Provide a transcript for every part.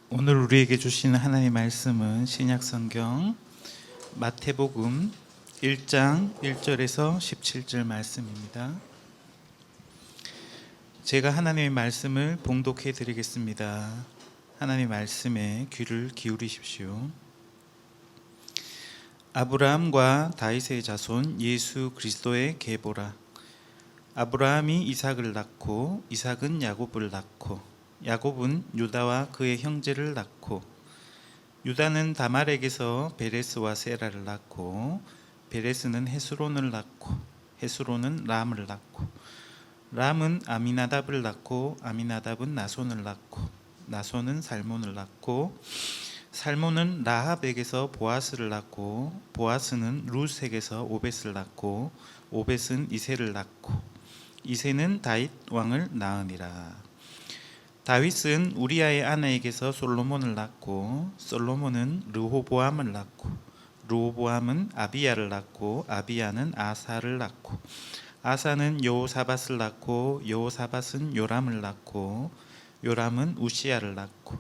오늘 우리에게 주시는 하나님의 말씀은 신약성경 마태복음 1장 1절에서 17절 말씀입니다. 제가 하나님의 말씀을 봉독해 드리겠습니다. 하나님의 말씀에 귀를 기울이십시오. 아브라함과 다윗의 자손 예수 그리스도의 계보라. 아브라함이 이삭을 낳고 이삭은 야곱을 낳고 야곱은 유다와 그의 형제를 낳고 유다는 다말에게서 베레스와 세라를 낳고 베레스는 헤스론을 낳고 헤스론은 람을 낳고 람은 아미나답을 낳고 아미나답은 나손을 낳고 나손은 살몬을 낳고 살몬은 라합에게서 보아스를 낳고 보아스는 룻에게서 오벳을 낳고 오벳은 이새를 낳고 이새는 다윗 왕을 낳으니라. 다윗은 우리아의 아내에게서 솔로몬을 낳고 솔로몬은 르호보암을 낳고 르호보암은 아비야를 낳고 아비야는 아사를 낳고 아사는 여호사밧을 낳고 여호사밧은 요람을 낳고 요람은 우시야를 낳고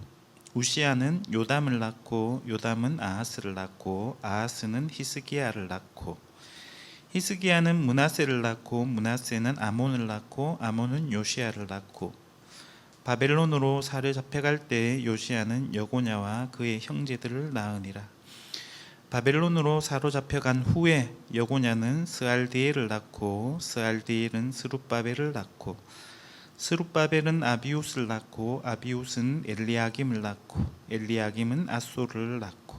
우시야는 요담을 낳고 요담은 아하스를 낳고 아하스는 히스기야를 낳고 히스기야는 므낫세를 낳고 므낫세는 아몬을 낳고 아몬은 요시야를 낳고 바벨론으로 사로잡혀갈 때 요시야는 여고냐와 그의 형제들을 낳으니라. 바벨론으로 사로잡혀간 후에 여고냐는 스알디엘을 낳고 스알디엘은 스룹바벨을 낳고 스룹바벨은 아비웃을 낳고 아비웃은 엘리야김을 낳고 엘리야김은 아소르를 낳고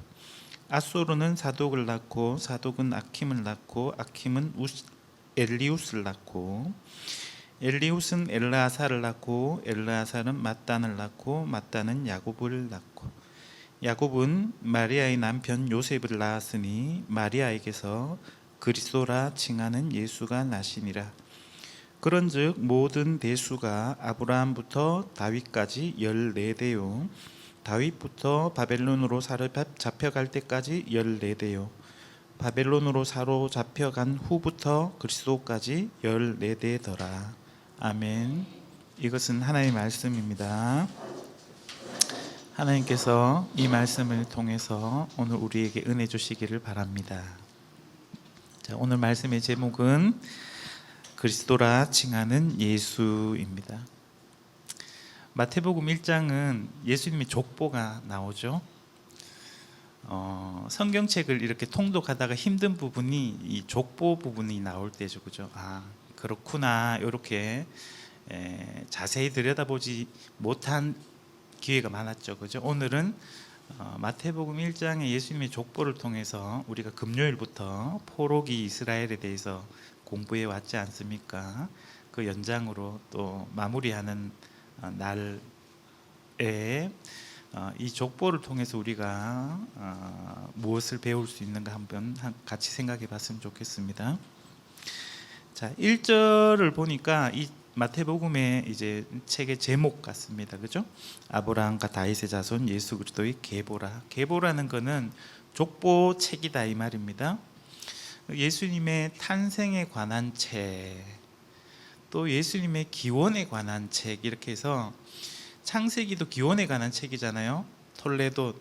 아소르는 사독을 낳고 사독은 아킴을 낳고 아킴은 엘리웃을 낳고 엘리웃은 엘르아사를 낳고 엘르아사는 mat단을 낳고 mat단은 야곱을 낳고 야곱은 마리아의 남편 요셉을 낳았으니 마리아에게서 그리스도라 칭하는 예수가 나시니라. 그런즉 모든 대수가 아브라함부터 다윗까지 14대요 다윗부터 바벨론으로 사로잡혀갈 때까지 14대요 바벨론으로 사로잡혀간 후부터 그리스도까지 14대더라. 아멘. 이것은 하나님의 말씀입니다. 하나님께서 이 말씀을 통해서 오늘 우리에게 은혜 주시기를 바랍니다. 자, 오늘 말씀의 제목은 그리스도라 칭하는 예수입니다. 마태복음 1장은 예수님의 족보가 나오죠. 성경책을 이렇게 통독하다가 힘든 부분이 이 족보 부분이 나올 때죠, 그죠? 아, 그렇구나. 이렇게 자세히 들여다보지 못한 기회가 많았죠, 그죠? 오늘은 마태복음 1장의 예수님의 족보를 통해서 우리가 금요일부터 포로기 이스라엘에 대해서 공부해 왔지 않습니까? 그 연장으로 또 마무리하는 날에 이 족보를 통해서 우리가 무엇을 배울 수 있는가 한번 같이 생각해 봤으면 좋겠습니다. 자, 1절을 보니까 이 마태복음의 이제 책의 제목 같습니다. 그죠? 아브라함과 다윗의 자손 예수 그리스도의 계보라. 계보라는 거는 족보 책이다 이 말입니다. 예수님의 탄생에 관한 책, 또 예수님의 기원에 관한 책, 이렇게 해서 창세기도 기원에 관한 책이잖아요. 톨레도,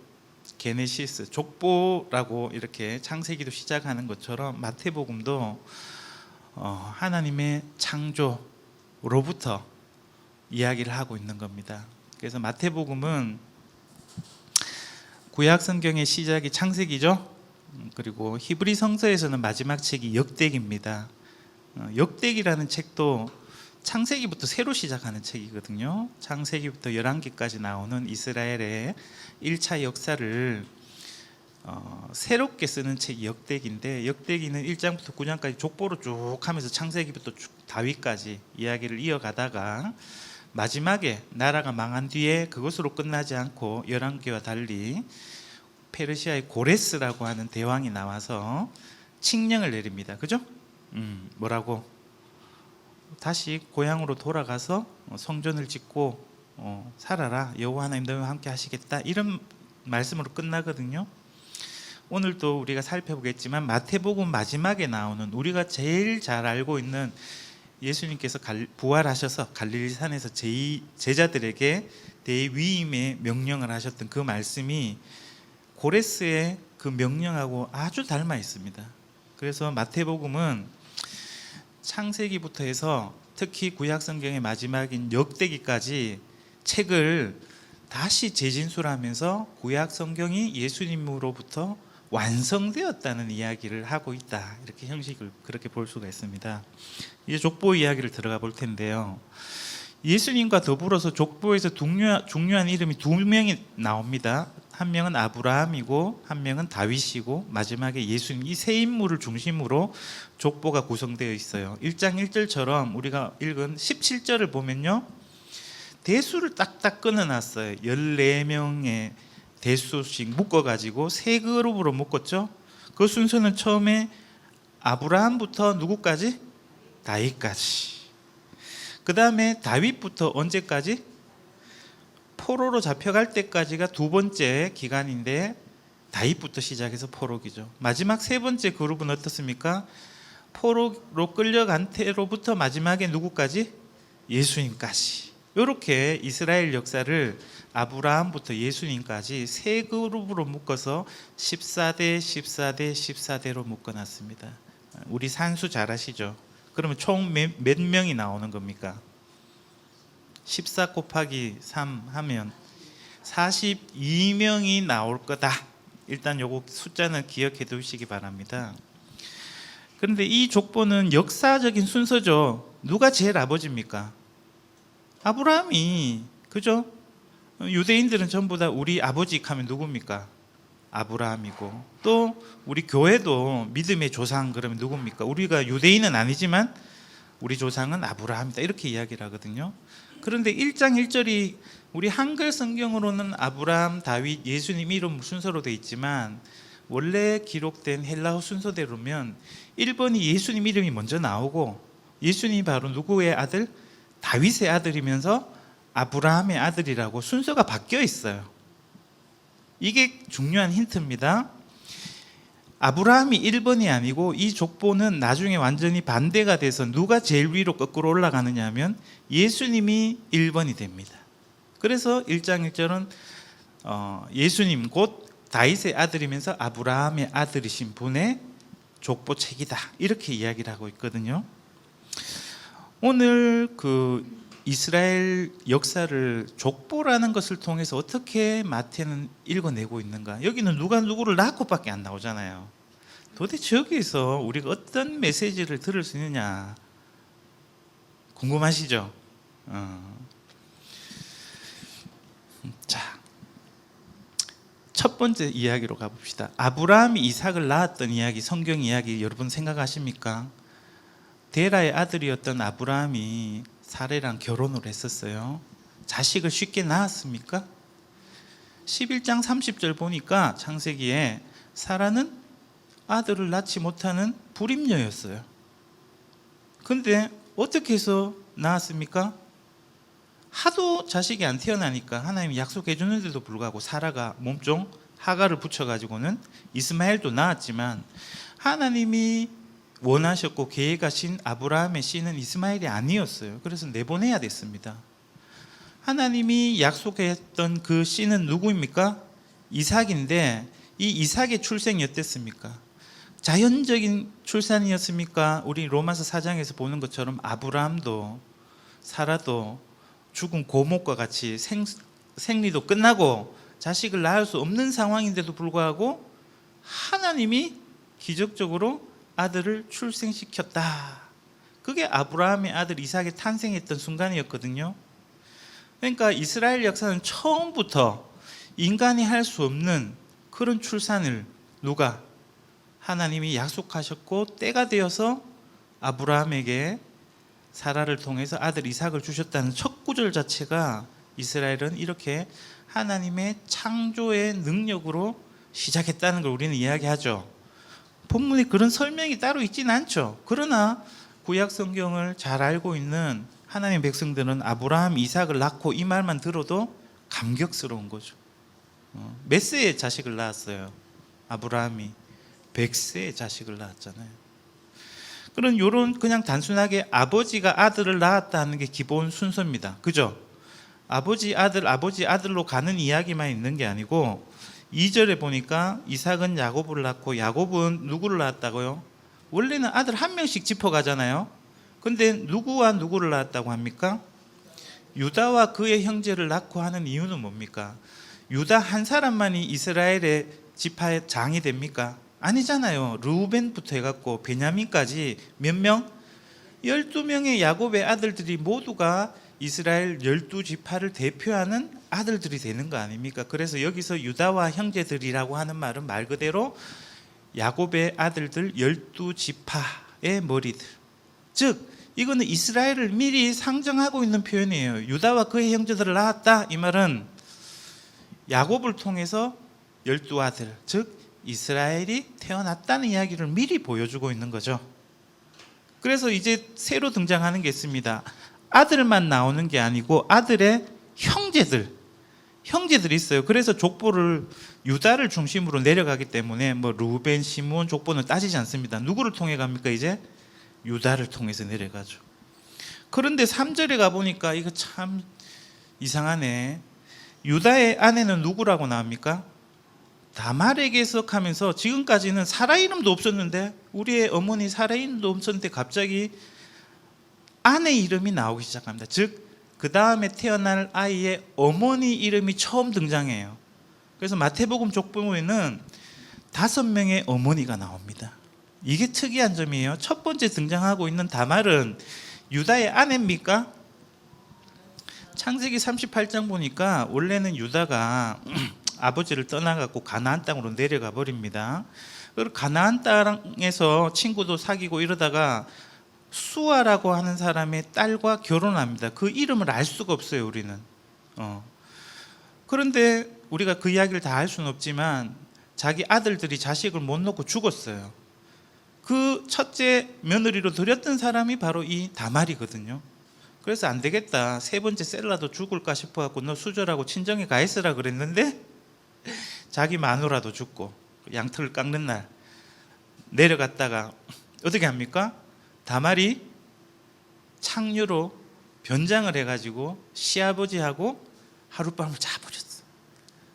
게네시스, 족보라고 이렇게 창세기도 시작하는 것처럼 마태복음도 하나님의 창조로부터 이야기를 하고 있는 겁니다. 그래서 마태복음은 구약 성경의 시작이 창세기죠. 그리고 히브리 성서에서는 마지막 책이 역대기입니다. 역대기라는 책도 창세기부터 새로 시작하는 책이거든요. 창세기부터 열왕기까지 나오는 이스라엘의 1차 역사를 새롭게 쓰는 책이 역대기인데, 역대기는 1장부터 9장까지 족보로 쭉 하면서 창세기부터 쭉 다윗까지 이야기를 이어가다가 마지막에 나라가 망한 뒤에 그것으로 끝나지 않고 열왕기와 달리 페르시아의 고레스라고 하는 대왕이 나와서 칙령을 내립니다. 그죠? 뭐라고? 다시 고향으로 돌아가서 성전을 짓고 살아라. 여호와 하나님 너희와 함께 하시겠다. 이런 말씀으로 끝나거든요. 오늘도 우리가 살펴보겠지만 마태복음 마지막에 나오는 우리가 제일 잘 알고 있는 예수님께서 부활하셔서 갈릴리 산에서 제자들에게 대위임의 명령을 하셨던 그 말씀이 고레스의 그 명령하고 아주 닮아 있습니다. 그래서 마태복음은 창세기부터 해서 특히 구약성경의 마지막인 역대기까지 책을 다시 재진술하면서 구약성경이 예수님으로부터 완성되었다는 이야기를 하고 있다, 이렇게 형식을 그렇게 볼 수가 있습니다. 이제 족보 이야기를 들어가 볼 텐데요. 예수님과 더불어서 족보에서 중요한 이름이 두 명이 나옵니다. 한 명은 아브라함이고 한 명은 다윗이고 마지막에 예수님, 이 세 인물을 중심으로 족보가 구성되어 있어요. 1장 1절처럼 우리가 읽은 17절을 보면요, 대수를 딱딱 끊어놨어요. 14명의 대수씩 묶어가지고 세 그룹으로 묶었죠. 그 순서는 처음에 아브라함부터 누구까지? 다윗까지. 그 다음에 다윗부터 언제까지? 포로로 잡혀갈 때까지가 두 번째 기간인데 다윗부터 시작해서 포로기죠. 마지막 세 번째 그룹은 어떻습니까? 포로로 끌려간 태로부터 마지막에 누구까지? 예수님까지. 이렇게 이스라엘 역사를 아브라함부터 예수님까지 세 그룹으로 묶어서 14대 14대 14대로 묶어놨습니다. 우리 산수 잘 아시죠? 그러면 총 몇 명이 나오는 겁니까? 14 곱하기 3 하면 42명이 나올 거다. 일단 요거 숫자는 기억해 두시기 바랍니다. 그런데 이 족보는 역사적인 순서죠. 누가 제일 아버지입니까? 아브라함이, 그죠? 유대인들은 전부 다 우리 아버지 하면 누굽니까? 아브라함이고, 또 우리 교회도 믿음의 조상 그러면 누굽니까? 우리가 유대인은 아니지만 우리 조상은 아브라함이다, 이렇게 이야기를 하거든요. 그런데 1장 1절이 우리 한글 성경으로는 아브라함, 다윗, 예수님 이름 순서로 되어 있지만 원래 기록된 헬라어 순서대로면 1번이 예수님 이름이 먼저 나오고, 예수님이 바로 누구의 아들? 다윗의 아들이면서 아브라함의 아들이라고 순서가 바뀌어 있어요. 이게 중요한 힌트입니다. 아브라함이 1번이 아니고 이 족보는 나중에 완전히 반대가 돼서 누가 제일 위로 거꾸로 올라가느냐 하면 예수님이 1번이 됩니다. 그래서 1장 1절은 예수님 곧 다윗의 아들이면서 아브라함의 아들이신 분의 족보책이다, 이렇게 이야기를 하고 있거든요. 오늘 그 이스라엘 역사를 족보라는 것을 통해서 어떻게 마태는 읽어내고 있는가? 여기는 누가 누구를 낳고밖에 안 나오잖아요. 도대체 여기서 우리가 어떤 메시지를 들을 수 있느냐 궁금하시죠? 자, 첫 번째 이야기로 가봅시다. 아브라함이 이삭을 낳았던 이야기, 성경 이야기 여러분 생각하십니까? 데라의 아들이었던 아브라함이 사레랑 결혼을 했었어요. 자식을 쉽게 낳았습니까? 11장 30절 보니까 창세기에 사라는 아들을 낳지 못하는 불임녀였어요. 근데 어떻게 해서 낳았습니까? 하도 자식이 안 태어나니까 하나님이 약속해 주는데도 불구하고 사라가 몸종 하가를 붙여가지고는 이스마엘도 낳았지만 하나님이 원하셨고 계획하신 아브라함의 씨는 이스마엘이 아니었어요. 그래서 내보내야 됐습니다. 하나님이 약속했던 그 씨는 누구입니까? 이삭인데 이 이삭의 출생이 어땠습니까? 자연적인 출산이었습니까? 우리 로마서 4장에서 보는 것처럼 아브라함도 사라도 죽은 고목과 같이 생리도 끝나고 자식을 낳을 수 없는 상황인데도 불구하고 하나님이 기적적으로 아들을 출생시켰다. 그게 아브라함의 아들 이삭이 탄생했던 순간이었거든요. 그러니까 이스라엘 역사는 처음부터 인간이 할 수 없는 그런 출산을 누가? 하나님이 약속하셨고 때가 되어서 아브라함에게 사라를 통해서 아들 이삭을 주셨다는 첫 구절 자체가 이스라엘은 이렇게 하나님의 창조의 능력으로 시작했다는 걸 우리는 이야기하죠. 본문에 그런 설명이 따로 있지는 않죠. 그러나 구약 성경을 잘 알고 있는 하나님의 백성들은 아브라함, 이삭을 낳고 이 말만 들어도 감격스러운 거죠. 몇 세의 자식을 낳았어요? 아브라함이 100세의 자식을 낳았잖아요. 그런 요런 그냥 단순하게 아버지가 아들을 낳았다 하는 게 기본 순서입니다. 그죠? 아버지 아들로 가는 이야기만 있는 게 아니고 2절에 보니까 이삭은 야곱을 낳고 야곱은 누구를 낳았다고요? 원래는 아들 한 명씩 짚어가잖아요. 근데 누구와 누구를 낳았다고 합니까? 유다와 그의 형제를 낳고 하는 이유는 뭡니까? 유다 한 사람만이 이스라엘의 지파의 장이 됩니까? 아니잖아요. 르우벤부터 해갖고 베냐민까지 몇 명? 12명의 야곱의 아들들이 모두가 이스라엘 12지파를 대표하는 아들들이 되는 거 아닙니까? 그래서 여기서 유다와 형제들이라고 하는 말은 말 그대로 야곱의 아들들 12지파의 머리들. 즉 이거는 이스라엘을 미리 상정하고 있는 표현이에요. 유다와 그의 형제들을 낳았다. 이 말은 야곱을 통해서 12아들, 즉 이스라엘이 태어났다는 이야기를 미리 보여주고 있는 거죠. 그래서 이제 새로 등장하는 게 있습니다. 아들만 나오는 게 아니고 아들의 형제들이 있어요. 그래서 족보를 유다를 중심으로 내려가기 때문에 뭐 루벤, 시므온 족보는 따지지 않습니다. 누구를 통해 갑니까? 이제 유다를 통해서 내려가죠. 그런데 3절에 가보니까 이거 참 이상하네. 유다의 아내는 누구라고 나옵니까? 다말에게서 하면서 지금까지는 사라 이름도 없었는데, 우리의 어머니 사라 이름도 없었는데 갑자기 아내 이름이 나오기 시작합니다. 즉 그 다음에 태어날 아이의 어머니 이름이 처음 등장해요. 그래서 마태복음 족보에는 5명의 어머니가 나옵니다. 이게 특이한 점이에요. 첫 번째 등장하고 있는 다말은 유다의 아내입니까? 창세기 38장 보니까 원래는 유다가 아버지를 떠나갖고 가나안 땅으로 내려가 버립니다. 그리고 가나안 땅에서 친구도 사귀고 이러다가 수아라고 하는 사람의 딸과 결혼합니다. 그 이름을 알 수가 없어요, 우리는. 그런데 우리가 그 이야기를 다 알 수는 없지만 자기 아들들이 자식을 못 놓고 죽었어요. 그 첫째 며느리로 들였던 사람이 바로 이 다말이거든요. 그래서 안 되겠다, 세 번째 셀라도 죽을까 싶어갖고 너 수절하고 친정에 가 있으라 그랬는데 자기 마누라도 죽고 양털을 깎는 날 내려갔다가 어떻게 합니까? 다말이 창녀로 변장을 해가지고 시아버지하고 하룻밤을 자버렸어.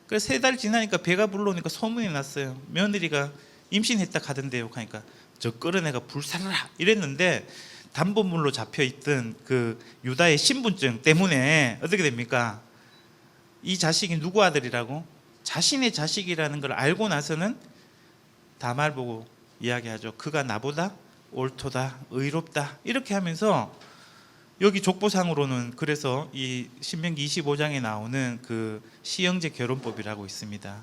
그래서 3달 지나니까 배가 불러오니까 소문이 났어요. 며느리가 임신했다 하던데요. 하니까 저 끌어내가 불살라 이랬는데 담보물로 잡혀있던 그 유다의 신분증 때문에 어떻게 됩니까? 이 자식이 누구 아들이라고? 자신의 자식이라는 걸 알고 나서는 다말 보고 이야기하죠. 그가 나보다 옳도다, 의롭다, 이렇게 하면서 여기 족보상으로는 그래서 이 신명기 25장에 나오는 그 시형제 결혼법이라고 있습니다.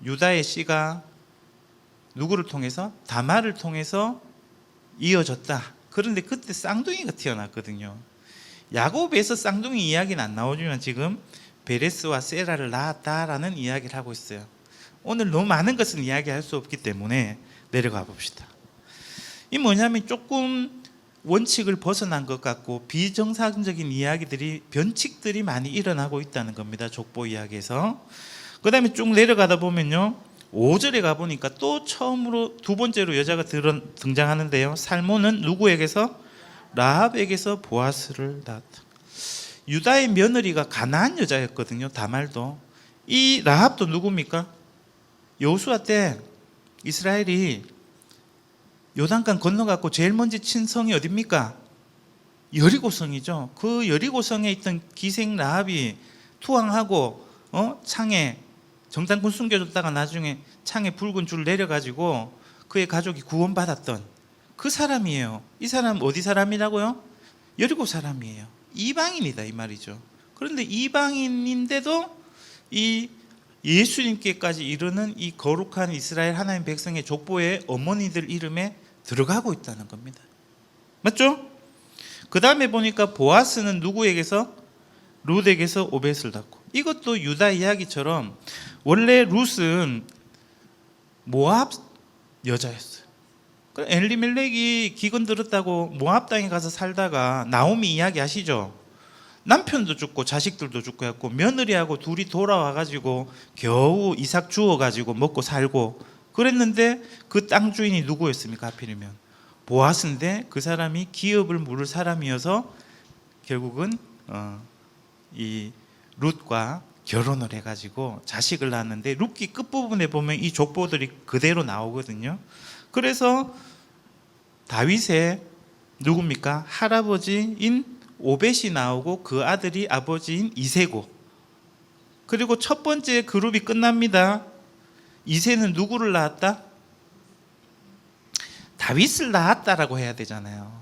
유다의 씨가 누구를 통해서? 다말을 통해서 이어졌다. 그런데 그때 쌍둥이가 태어났거든요. 야곱에서 쌍둥이 이야기는 안 나오지만 지금 베레스와 세라를 낳았다라는 이야기를 하고 있어요. 오늘 너무 많은 것은 이야기할 수 없기 때문에 내려가 봅시다. 이 뭐냐면 조금 원칙을 벗어난 것 같고 비정상적인 이야기들이, 변칙들이 많이 일어나고 있다는 겁니다. 족보 이야기에서. 그 다음에 쭉 내려가다 보면요, 5절에 가보니까 또 처음으로 두 번째로 여자가 등장하는데요. 살몬은 누구에게서? 라합에게서 보아스를 낳았다. 유다의 며느리가 가나안 여자였거든요. 다말도. 이 라합도 누굽니까? 여호수아 때 이스라엘이 요단강 건너갖고 제일 먼저 친 성이 어딥니까? 여리고성이죠. 그 여리고성에 있던 기생 라합이 투항하고 창에 정탐꾼 숨겨줬다가 나중에 창에 붉은 줄 내려가지고 그의 가족이 구원받았던 그 사람이에요. 이 사람 어디 사람이라고요? 여리고 사람이에요. 이방인이다 이 말이죠. 그런데 이방인인데도 이 예수님께까지 이르는 이 거룩한 이스라엘 하나님 백성의 족보에 어머니들 이름에 들어가고 있다는 겁니다. 맞죠? 그 다음에 보니까 보아스는 누구에게서? 룻에게서 오벳을 낳고. 이것도 유다 이야기처럼 원래 룻은 모압 여자였어요. 엘리멜렉이 기근 들었다고 모압 땅에 가서 살다가 나오미 이야기 아시죠? 남편도 죽고 자식들도 죽고 했고 며느리하고 둘이 돌아와가지고 겨우 이삭 주워가지고 먹고 살고 그랬는데 그 땅 주인이 누구였습니까? 하필이면 보아스인데 그 사람이 기업을 물을 사람이어서 결국은 이 룻과 결혼을 해가지고 자식을 낳았는데 룻기 끝부분에 보면 이 족보들이 그대로 나오거든요. 그래서 다윗의 누굽니까? 할아버지인 오벳이 나오고 그 아들이 아버지인 이새고, 그리고 첫 번째 그룹이 끝납니다. 이새는 누구를 낳았다? 다윗을 낳았다라고 해야 되잖아요.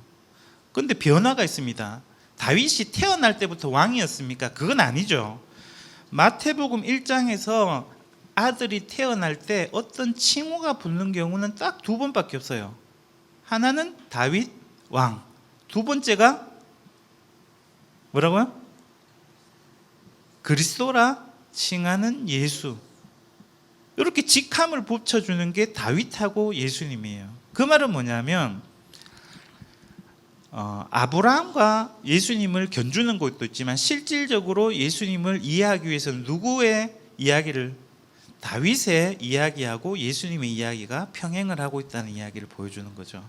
그런데 변화가 있습니다. 다윗이 태어날 때부터 왕이었습니까? 그건 아니죠. 마태복음 1장에서 아들이 태어날 때 어떤 칭호가 붙는 경우는 딱 두 번밖에 없어요. 하나는 다윗 왕, 두 번째가 뭐라고요? 그리스도라 칭하는 예수. 이렇게 직함을 붙여주는 게 다윗하고 예수님이에요. 그 말은 뭐냐면 아브라함과 예수님을 견주는 것도 있지만 실질적으로 예수님을 이해하기 위해서는 누구의 이야기를, 다윗의 이야기하고 예수님의 이야기가 평행을 하고 있다는 이야기를 보여주는 거죠.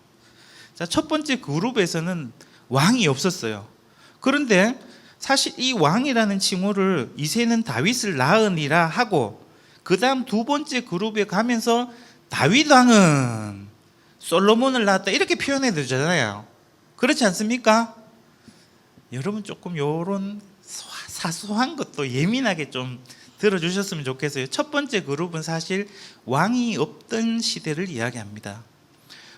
자, 첫 번째 그룹에서는 왕이 없었어요. 그런데 사실 이 왕이라는 칭호를 이새는 다윗을 낳으니라 하고, 그 다음 두 번째 그룹에 가면서 다윗 왕은 솔로몬을 낳았다 이렇게 표현해 되잖아요. 그렇지 않습니까? 여러분 조금 이런 사소한 것도 예민하게 좀 들어주셨으면 좋겠어요. 첫 번째 그룹은 사실 왕이 없던 시대를 이야기합니다.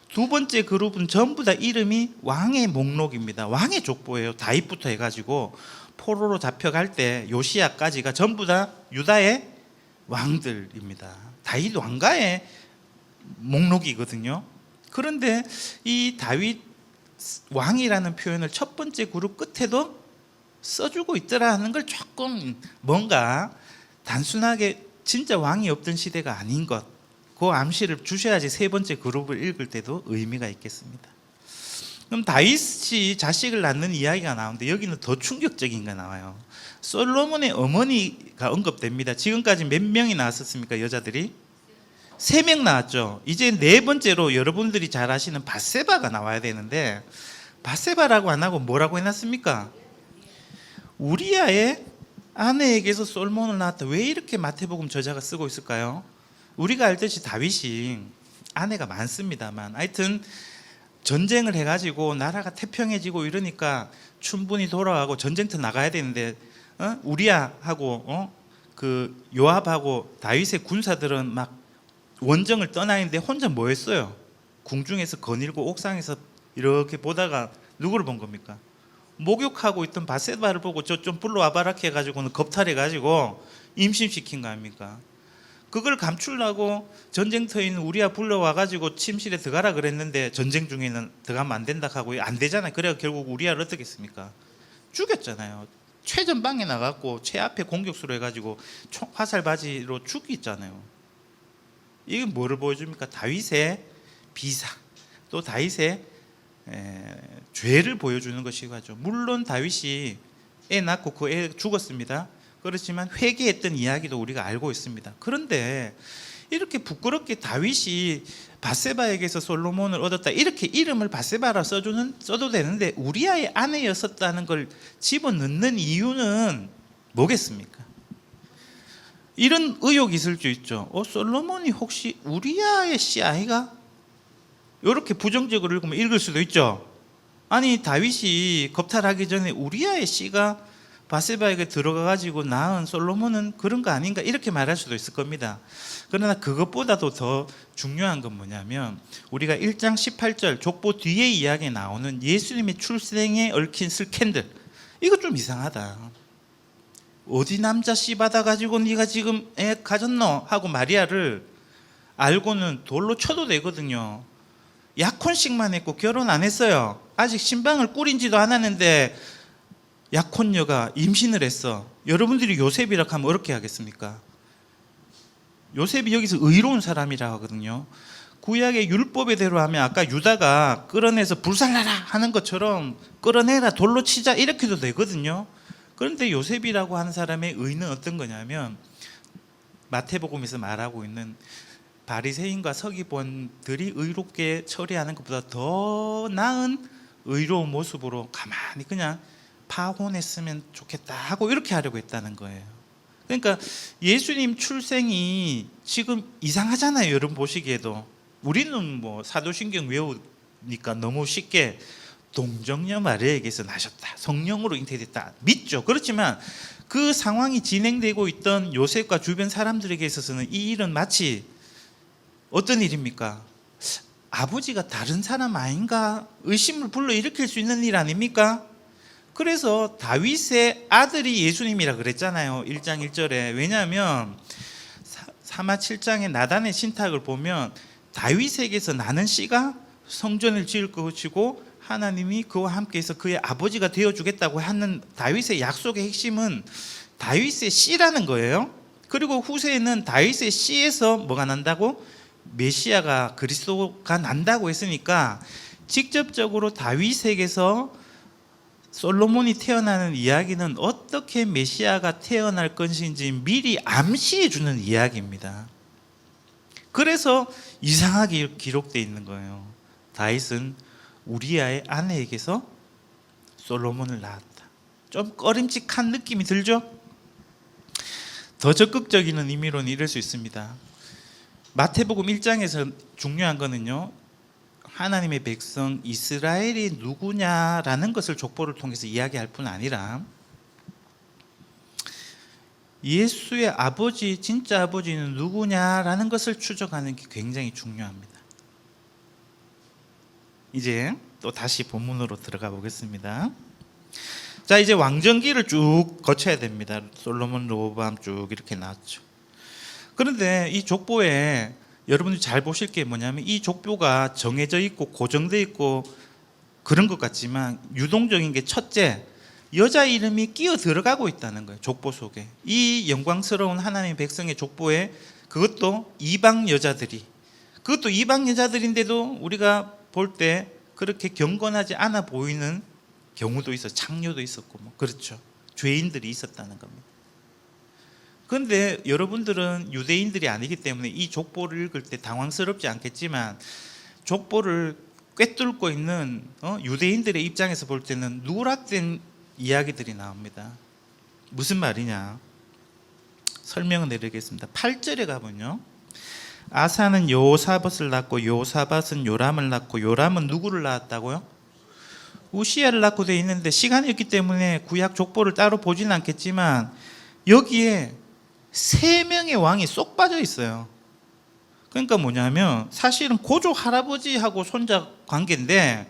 두 번째 그룹은 전부 다 이름이 왕의 목록입니다. 왕의 족보예요. 다윗부터 해가지고 포로로 잡혀갈 때 요시야까지가 전부 다 유다의 왕들입니다. 다윗 왕가의 목록이거든요. 그런데 이 다윗 왕이라는 표현을 첫 번째 그룹 끝에도 써주고 있더라 하는 걸 조금 뭔가 단순하게 진짜 왕이 없던 시대가 아닌 것, 그 암시를 주셔야지 세 번째 그룹을 읽을 때도 의미가 있겠습니다. 그럼 다윗이 자식을 낳는 이야기가 나오는데 여기는 더 충격적인 게 나와요. 솔로몬의 어머니가 언급됩니다. 지금까지 몇 명이 나왔었습니까? 여자들이 3명 나왔죠. 이제 네 번째로 여러분들이 잘 아시는 밧세바가 나와야 되는데, 밧세바라고 안 하고 뭐라고 해놨습니까? 우리아의 아내에게서 솔로몬을 낳았다. 왜 이렇게 마태복음 저자가 쓰고 있을까요? 우리가 알듯이 다윗이 아내가 많습니다만 하여튼 전쟁을 해가지고 나라가 태평해지고 이러니까 충분히 돌아가고 전쟁터 나가야 되는데 우리아하고 그 요압하고 다윗의 군사들은 막 원정을 떠나는데 혼자 뭐 했어요? 궁중에서 거닐고 옥상에서 이렇게 보다가 누구를 본 겁니까? 목욕하고 있던 밧세바를 보고 저 좀 불러와봐라 해가지고는 겁탈해가지고 임신시킨 거 아닙니까? 그걸 감추려고 전쟁터에 있는 우리아 불러와가지고 침실에 들어가라 그랬는데 전쟁 중에는 들어가면 안 된다 하고 안 되잖아요. 그래서 결국 우리아를 어떻게 했습니까? 죽였잖아요. 최전방에 나갔고 최앞에 공격수로 해가지고 화살바지로 죽였잖아요. 이게 뭐를 보여줍니까? 다윗의 비사, 또 다윗의 죄를 보여주는 것이죠. 물론 다윗이 애 낳고 그 애 죽었습니다. 그렇지만 회개했던 이야기도 우리가 알고 있습니다. 그런데 이렇게 부끄럽게 다윗이 밧세바에게서 솔로몬을 얻었다 이렇게 이름을 밧세바라 써도 되는데 우리아의 아내였었다는 걸 집어넣는 이유는 뭐겠습니까? 이런 의혹이 있을 수 있죠. 솔로몬이 혹시 우리아의 씨 아이가? 이렇게 부정적으로 읽으면 읽을 수도 있죠. 아니 다윗이 겁탈하기 전에 우리아의 씨가 밧세바에게 들어가가지고 낳은 솔로몬은 그런 거 아닌가 이렇게 말할 수도 있을 겁니다. 그러나 그것보다도 더 중요한 건 뭐냐면 우리가 1장 18절 족보 뒤에 이야기에 나오는 예수님의 출생에 얽힌 스캔들, 이거 좀 이상하다. 어디 남자 씨 받아가지고 네가 지금 애 가졌노? 하고 마리아를 알고는 돌로 쳐도 되거든요. 약혼식만 했고 결혼 안 했어요. 아직 신방을 꾸린지도 않았는데 약혼녀가 임신을 했어. 여러분들이 요셉이라고 하면 어떻게 하겠습니까? 요셉이 여기서 의로운 사람이라고 하거든요. 구약의 율법에 대로 하면 아까 유다가 끌어내서 불살라라 하는 것처럼 끌어내라 돌로 치자 이렇게도 되거든요. 그런데 요셉이라고 하는 사람의 의는 어떤 거냐면 마태복음에서 말하고 있는 바리새인과 서기관들이 의롭게 처리하는 것보다 더 나은 의로운 모습으로 가만히 그냥 파혼했으면 좋겠다 하고 이렇게 하려고 했다는 거예요. 그러니까 예수님 출생이 지금 이상하잖아요. 여러분 보시기에도. 우리는 뭐 사도신경 외우니까 너무 쉽게 동정녀 마리아에게서 나셨다, 성령으로 잉태됐다 믿죠. 그렇지만 그 상황이 진행되고 있던 요셉과 주변 사람들에게 있어서는 이 일은 마치 어떤 일입니까? 아버지가 다른 사람 아닌가 의심을 불러일으킬 수 있는 일 아닙니까? 그래서 다윗의 아들이 예수님이라 그랬잖아요. 1장 1절에. 왜냐하면 사마 7장의 나단의 신탁을 보면 다윗에게서 나는 씨가 성전을 지을 것이고 하나님이 그와 함께해서 그의 아버지가 되어주겠다고 하는 다윗의 약속의 핵심은 다윗의 씨라는 거예요. 그리고 후세에는 다윗의 씨에서 뭐가 난다고? 메시아가 그리스도가 난다고 했으니까 직접적으로 다윗에게서 솔로몬이 태어나는 이야기는 어떻게 메시아가 태어날 것인지 미리 암시해 주는 이야기입니다. 그래서 이상하게 기록되어 있는 거예요. 다윗은 우리아의 아내에게서 솔로몬을 낳았다. 좀 꺼림칙한 느낌이 들죠? 더 적극적인 의미로는 이럴 수 있습니다. 마태복음 1장에서 중요한 거는요, 하나님의 백성 이스라엘이 누구냐라는 것을 족보를 통해서 이야기할 뿐 아니라 예수의 아버지, 진짜 아버지는 누구냐라는 것을 추적하는 게 굉장히 중요합니다. 이제 또 다시 본문으로 들어가 보겠습니다. 자, 이제 왕정기를 쭉 거쳐야 됩니다. 솔로몬, 르호보암 쭉 이렇게 나왔죠. 그런데 이 족보에 여러분들이 잘 보실 게 뭐냐면 이 족보가 정해져 있고 고정되어 있고 그런 것 같지만 유동적인 게 첫째, 여자 이름이 끼어 들어가고 있다는 거예요. 족보 속에. 이 영광스러운 하나님의 백성의 족보에 그것도 이방 여자들이, 그것도 이방 여자들인데도 우리가 볼 때 그렇게 경건하지 않아 보이는 경우도 있어. 창녀도 있었고 뭐 그렇죠. 죄인들이 있었다는 겁니다. 그런데 여러분들은 유대인들이 아니기 때문에 이 족보를 읽을 때 당황스럽지 않겠지만 족보를 꿰뚫고 있는 유대인들의 입장에서 볼 때는 누락된 이야기들이 나옵니다. 무슨 말이냐? 설명을 내리겠습니다. 8절에 가면요, 아사는 여호사밧을 낳고 여호사밧은 요람을 낳고 요람은 누구를 낳았다고요? 우시야를 낳고 되어 있는데 시간이 없기 때문에 구약 족보를 따로 보지는 않겠지만 여기에 3명의 왕이 쏙 빠져 있어요. 그러니까 뭐냐면 사실은 고조 할아버지하고 손자 관계인데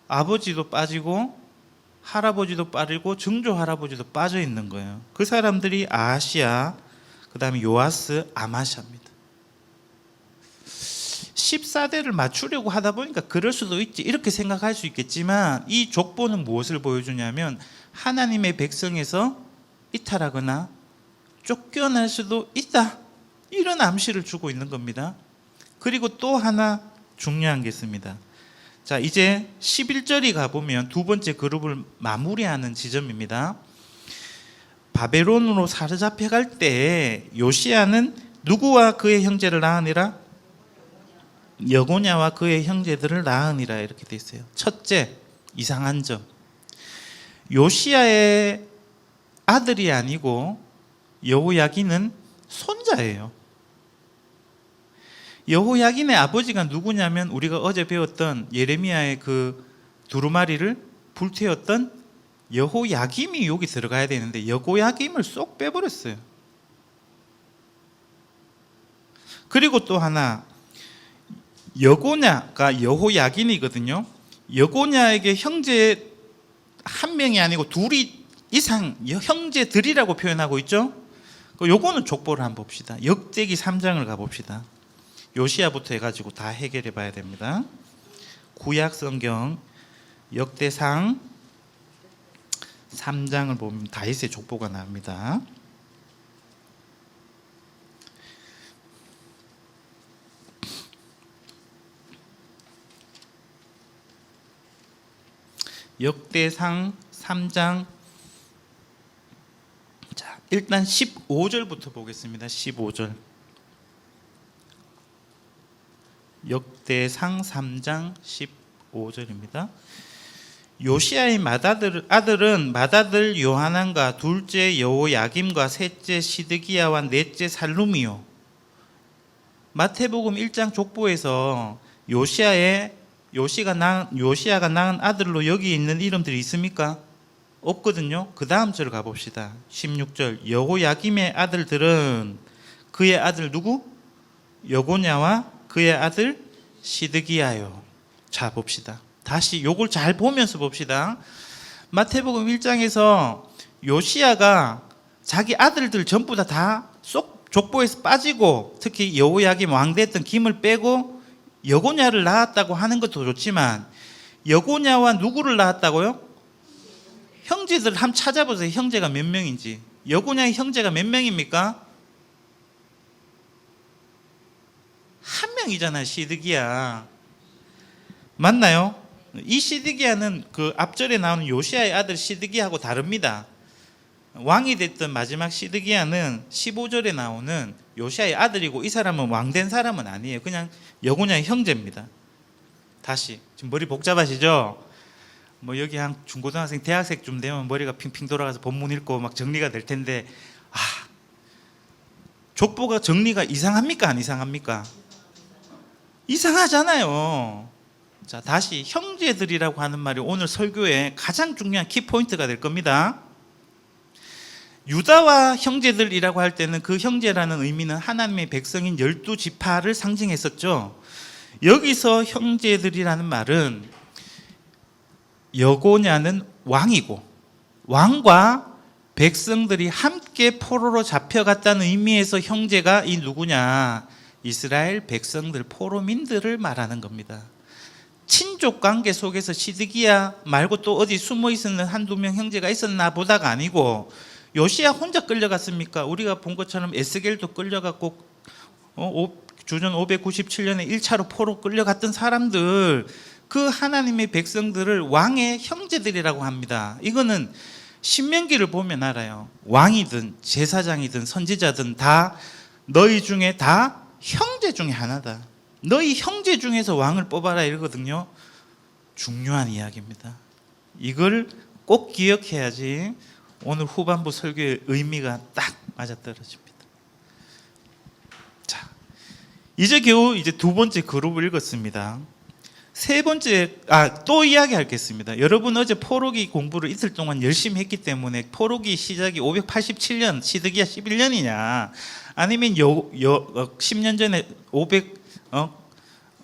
아버지도 빠지고 할아버지도 빠지고 증조 할아버지도 빠져 있는 거예요. 그 사람들이 아하시야, 그 다음에 요아스, 아마샤입니다. 14대를 맞추려고 하다 보니까 그럴 수도 있지 이렇게 생각할 수 있겠지만 이 족보는 무엇을 보여주냐면 하나님의 백성에서 이탈하거나 쫓겨날 수도 있다, 이런 암시를 주고 있는 겁니다. 그리고 또 하나 중요한 게 있습니다. 자, 이제 11절이 가보면 두 번째 그룹을 마무리하는 지점입니다. 바벨론으로 사로잡혀갈 때 요시야는 누구와 그의 형제를 낳으니라? 여고냐와 그의 형제들을 낳으니라, 이렇게 돼 있어요. 첫째, 이상한 점, 요시야의 아들이 아니고 여호야긴은 손자예요. 여호야긴의 아버지가 누구냐면 우리가 어제 배웠던 예레미야의 그 두루마리를 불태웠던 여호야김이 여기 들어가야 되는데 여호야김을 쏙 빼버렸어요. 그리고 또 하나, 여고냐가 여호야긴이거든요. 여고냐에게 형제 한 명이 아니고 둘이 이상 형제들이라고 표현하고 있죠. 요거는 족보를 한번 봅시다. 역대기 3장을 가봅시다. 요시야부터 해가지고 다 해결해 봐야 됩니다. 구약 성경 역대상 3장을 보면 다윗의 족보가 나옵니다. 역대상 3장, 자, 일단 15절부터 보겠습니다. 15절. 역대상 3장 15절입니다. 요시야의 아들은 맏아들 요하난과 둘째 여호야김과 셋째 시드기야와 넷째 살룸이요. 마태복음 1장 족보에서 요시야가 낳은 아들로 여기 있는 이름들이 있습니까? 없거든요. 그 다음 절 가봅시다. 16절 여호야김의 아들들은 그의 아들 누구? 여고냐와 그의 아들 시드기야요. 자 봅시다. 다시 요걸 잘 보면서 봅시다. 마태복음 1장에서 요시야가 자기 아들들 전부 다 쏙 족보에서 빠지고 특히 여호야김 왕대했던 김을 빼고 여고냐를 낳았다고 하는 것도 좋지만 여고냐와 누구를 낳았다고요? 형제들 한번 찾아보세요. 형제가 몇 명인지. 여고냐의 형제가 몇 명입니까? 한 명이잖아요. 시드기야. 맞나요? 이 시드기야는 그 앞절에 나오는 요시야의 아들 시드기야하고 다릅니다. 왕이 됐던 마지막 시드기야는 15절에 나오는 요시야의 아들이고 이 사람은 왕된 사람은 아니에요. 그냥 여고냐의 형제입니다. 다시 지금 머리 복잡하시죠? 뭐 여기 한 중고등학생 대학생쯤 되면 머리가 핑핑 돌아가서 본문 읽고 막 정리가 될 텐데 족보가 정리가 이상합니까? 안 이상합니까? 이상하잖아요. 자, 다시 형제들이라고 하는 말이 오늘 설교의 가장 중요한 키포인트가 될 겁니다. 유다와 형제들이라고 할 때는 그 형제라는 의미는 하나님의 백성인 12지파를 상징했었죠. 여기서 형제들이라는 말은 여고냐는 왕이고 왕과 백성들이 함께 포로로 잡혀갔다는 의미에서 형제가 이 누구냐? 이스라엘 백성들, 포로민들을 말하는 겁니다. 친족 관계 속에서 시드기야 말고 또 어디 숨어 있었는 한두 명 형제가 있었나 보다가 아니고 요시야 혼자 끌려갔습니까? 우리가 본 것처럼 에스겔도 끌려갔고 주전 597년에 1차로 포로 끌려갔던 사람들, 그 하나님의 백성들을 왕의 형제들이라고 합니다. 이거는 신명기를 보면 알아요. 왕이든 제사장이든 선지자든 다 너희 중에 다 형제 중에 하나다. 너희 형제 중에서 왕을 뽑아라 이러거든요. 중요한 이야기입니다. 이걸 꼭 기억해야지 오늘 후반부 설교의 의미가 딱 맞아떨어집니다. 자, 이제 겨우 두 번째 그룹을 읽었습니다. 세 번째, 또 이야기하겠습니다. 여러분 어제 포로기 공부를 이틀 동안 열심히 했기 때문에 포로기 시작이 587년, 시드기야 11년이냐, 아니면 10년 전에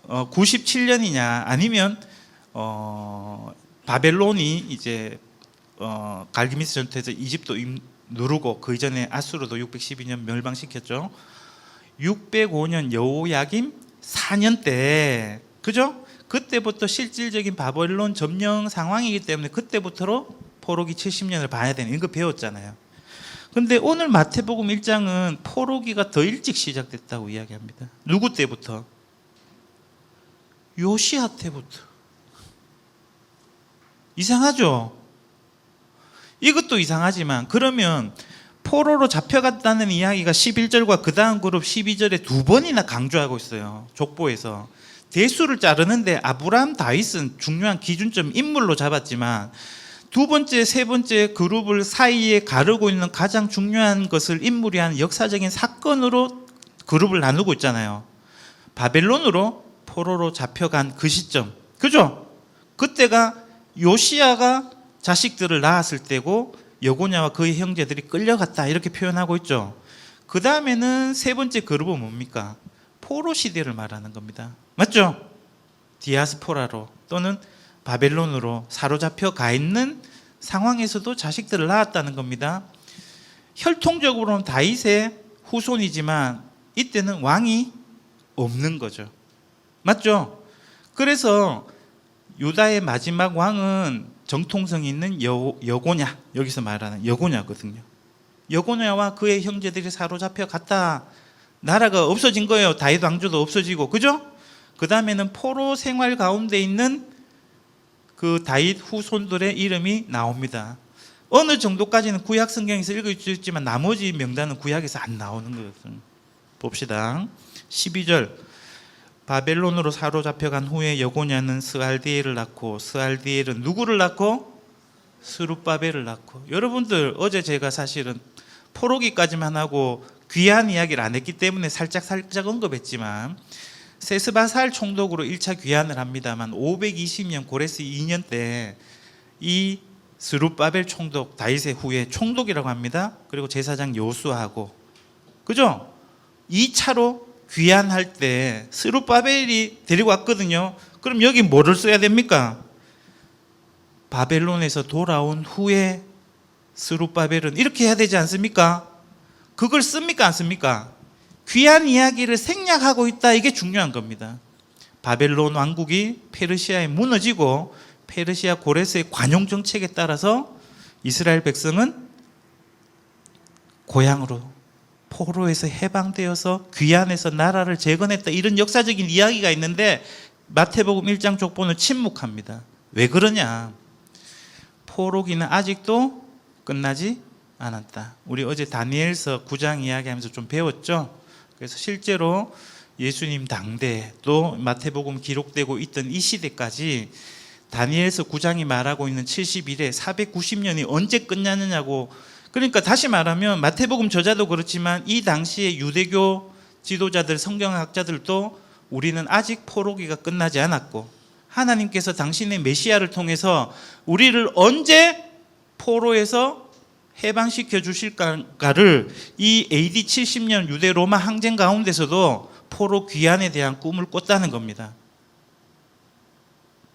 597년이냐, 아니면 바벨론이 이제 갈기미스 전투에서 이집도 누르고 그 이전에 아수르도 612년 멸망시켰죠. 605년 여호야김 4년 때, 그죠? 그때부터 실질적인 바벨론 점령 상황이기 때문에 그때부터로 포로기 70년을 봐야 되는 이거 배웠잖아요. 근데 오늘 마태복음 1장은 포로기가 더 일찍 시작됐다고 이야기합니다. 누구 때부터? 요시야 때부터. 이상하죠? 이것도 이상하지만 그러면 포로로 잡혀갔다는 이야기가 11절과 그 다음 그룹 12절에 두 번이나 강조하고 있어요. 족보에서. 대수를 자르는데 아브라함, 다윗은 중요한 기준점 인물로 잡았지만 두 번째, 세 번째 그룹을 사이에 가르고 있는 가장 중요한 것을 인물이 한 역사적인 사건으로 그룹을 나누고 있잖아요. 바벨론으로 포로로 잡혀간 그 시점, 그죠? 그때가 요시야가 자식들을 낳았을 때고 여고냐와 그의 형제들이 끌려갔다 이렇게 표현하고 있죠. 그 다음에는 세 번째 그룹은 뭡니까? 포로 시대를 말하는 겁니다. 맞죠? 디아스포라로 또는 바벨론으로 사로잡혀 가 있는 상황에서도 자식들을 낳았다는 겁니다. 혈통적으로는 다윗의 후손이지만 이때는 왕이 없는 거죠. 맞죠? 그래서 유다의 마지막 왕은 정통성이 있는 여고냐, 여기서 말하는 여고냐거든요. 여고냐와 그의 형제들이 사로잡혀 갔다. 나라가 없어진 거예요. 다윗 왕조도 없어지고, 그죠? 그 다음에는 포로 생활 가운데 있는 그 다윗 후손들의 이름이 나옵니다. 어느 정도까지는 구약 성경에서 읽을 수 있지만 나머지 명단은 구약에서 안 나오는 것을 봅시다. 12절 바벨론으로 사로잡혀간 후에 여고냐는 스알디엘을 낳고 스알디엘은 누구를 낳고? 스룹바벨을 낳고. 여러분들 어제 제가 사실은 포로기까지만 하고 귀한 이야기를 안 했기 때문에 살짝 언급했지만 세스바살 총독으로 1차 귀환을 합니다만 520년 고레스 2년 때 이 스룹바벨 총독 다윗의 후에 총독이라고 합니다. 그리고 제사장 요수아하고 그죠? 2차로 귀환할 때 스룹바벨이 데리고 왔거든요. 그럼 여기 뭐를 써야 됩니까? 바벨론에서 돌아온 후에 스룹바벨은 이렇게 해야 되지 않습니까? 그걸 씁니까 안 씁니까? 귀한 이야기를 생략하고 있다. 이게 중요한 겁니다. 바벨론 왕국이 페르시아에 무너지고 페르시아 고레스의 관용 정책에 따라서 이스라엘 백성은 고향으로 포로에서 해방되어서 귀환해서 나라를 재건했다. 이런 역사적인 이야기가 있는데 마태복음 1장 족보는 침묵합니다. 왜 그러냐? 포로기는 아직도 끝나지 않았다. 우리 어제 다니엘서 9장 이야기하면서 좀 배웠죠. 그래서 실제로 예수님 당대 또 마태복음 기록되고 있던 이 시대까지 다니엘서 9장이 말하고 있는 71회 490년이 언제 끝나느냐고. 그러니까 다시 말하면 마태복음 저자도 그렇지만 이 당시에 유대교 지도자들 성경학자들도 우리는 아직 포로기가 끝나지 않았고 하나님께서 당신의 메시아를 통해서 우리를 언제 포로에서 해방시켜 주실까를 이 AD 70년 유대 로마 항쟁 가운데서도 포로 귀환에 대한 꿈을 꿨다는 겁니다.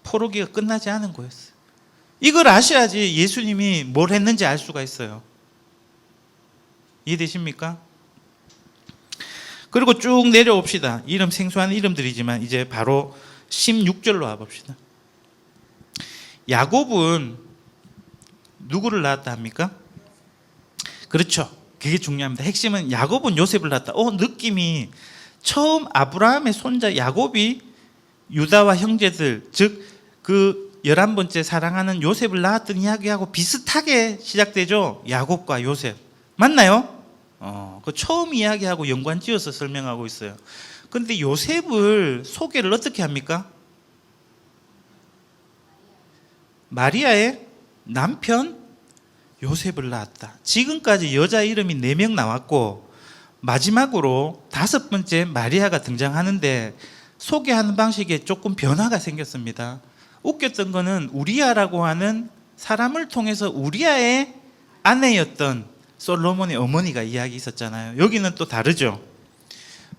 포로기가 끝나지 않은 거였어요. 이걸 아셔야지 예수님이 뭘 했는지 알 수가 있어요. 이해되십니까? 그리고 쭉 내려옵시다. 이름 생소한 이름들이지만 이제 바로 16절로 와봅시다. 야곱은 누구를 낳았다 합니까? 그렇죠. 그게 중요합니다. 핵심은 야곱은 요셉을 낳았다. 느낌이 처음 아브라함의 손자 야곱이 유다와 형제들 즉 그 11번째 사랑하는 요셉을 낳았던 이야기하고 비슷하게 시작되죠. 야곱과 요셉 맞나요? 그 처음 이야기하고 연관지어서 설명하고 있어요. 그런데 요셉을 소개를 어떻게 합니까? 마리아의 남편 요셉을 낳았다. 지금까지 여자 이름이 4명 나왔고 마지막으로 5번째 마리아가 등장하는데 소개하는 방식에 조금 변화가 생겼습니다. 웃겼던 거는 우리아라고 하는 사람을 통해서 우리아의 아내였던 솔로몬의 어머니가 이야기 있었잖아요. 여기는 또 다르죠.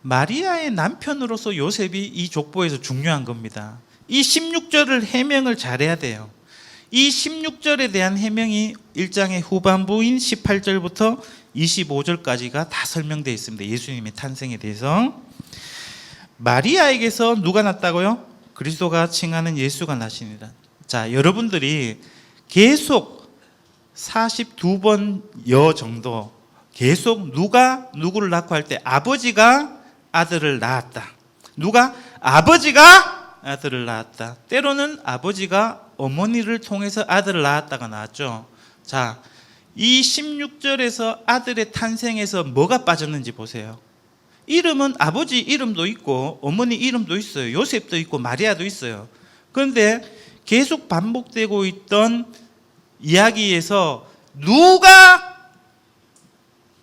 마리아의 남편으로서 요셉이 이 족보에서 중요한 겁니다. 이 16절을 해명을 잘해야 돼요. 이 16절에 대한 해명이 1장의 후반부인 18절부터 25절까지가 다 설명되어 있습니다. 예수님의 탄생에 대해서. 마리아에게서 누가 났다고요? 그리스도가 칭하는 예수가 나시니라. 자, 여러분들이 계속 42번 정도 계속 누가 누구를 낳고 할 때 아버지가 아들을 낳았다. 누가? 아버지가 아들을 낳았다. 때로는 아버지가 어머니를 통해서 아들을 낳았다가 나왔죠. 자, 이 16절에서 아들의 탄생에서 뭐가 빠졌는지 보세요. 이름은 아버지 이름도 있고 어머니 이름도 있어요. 요셉도 있고 마리아도 있어요. 그런데 계속 반복되고 있던 이야기에서 누가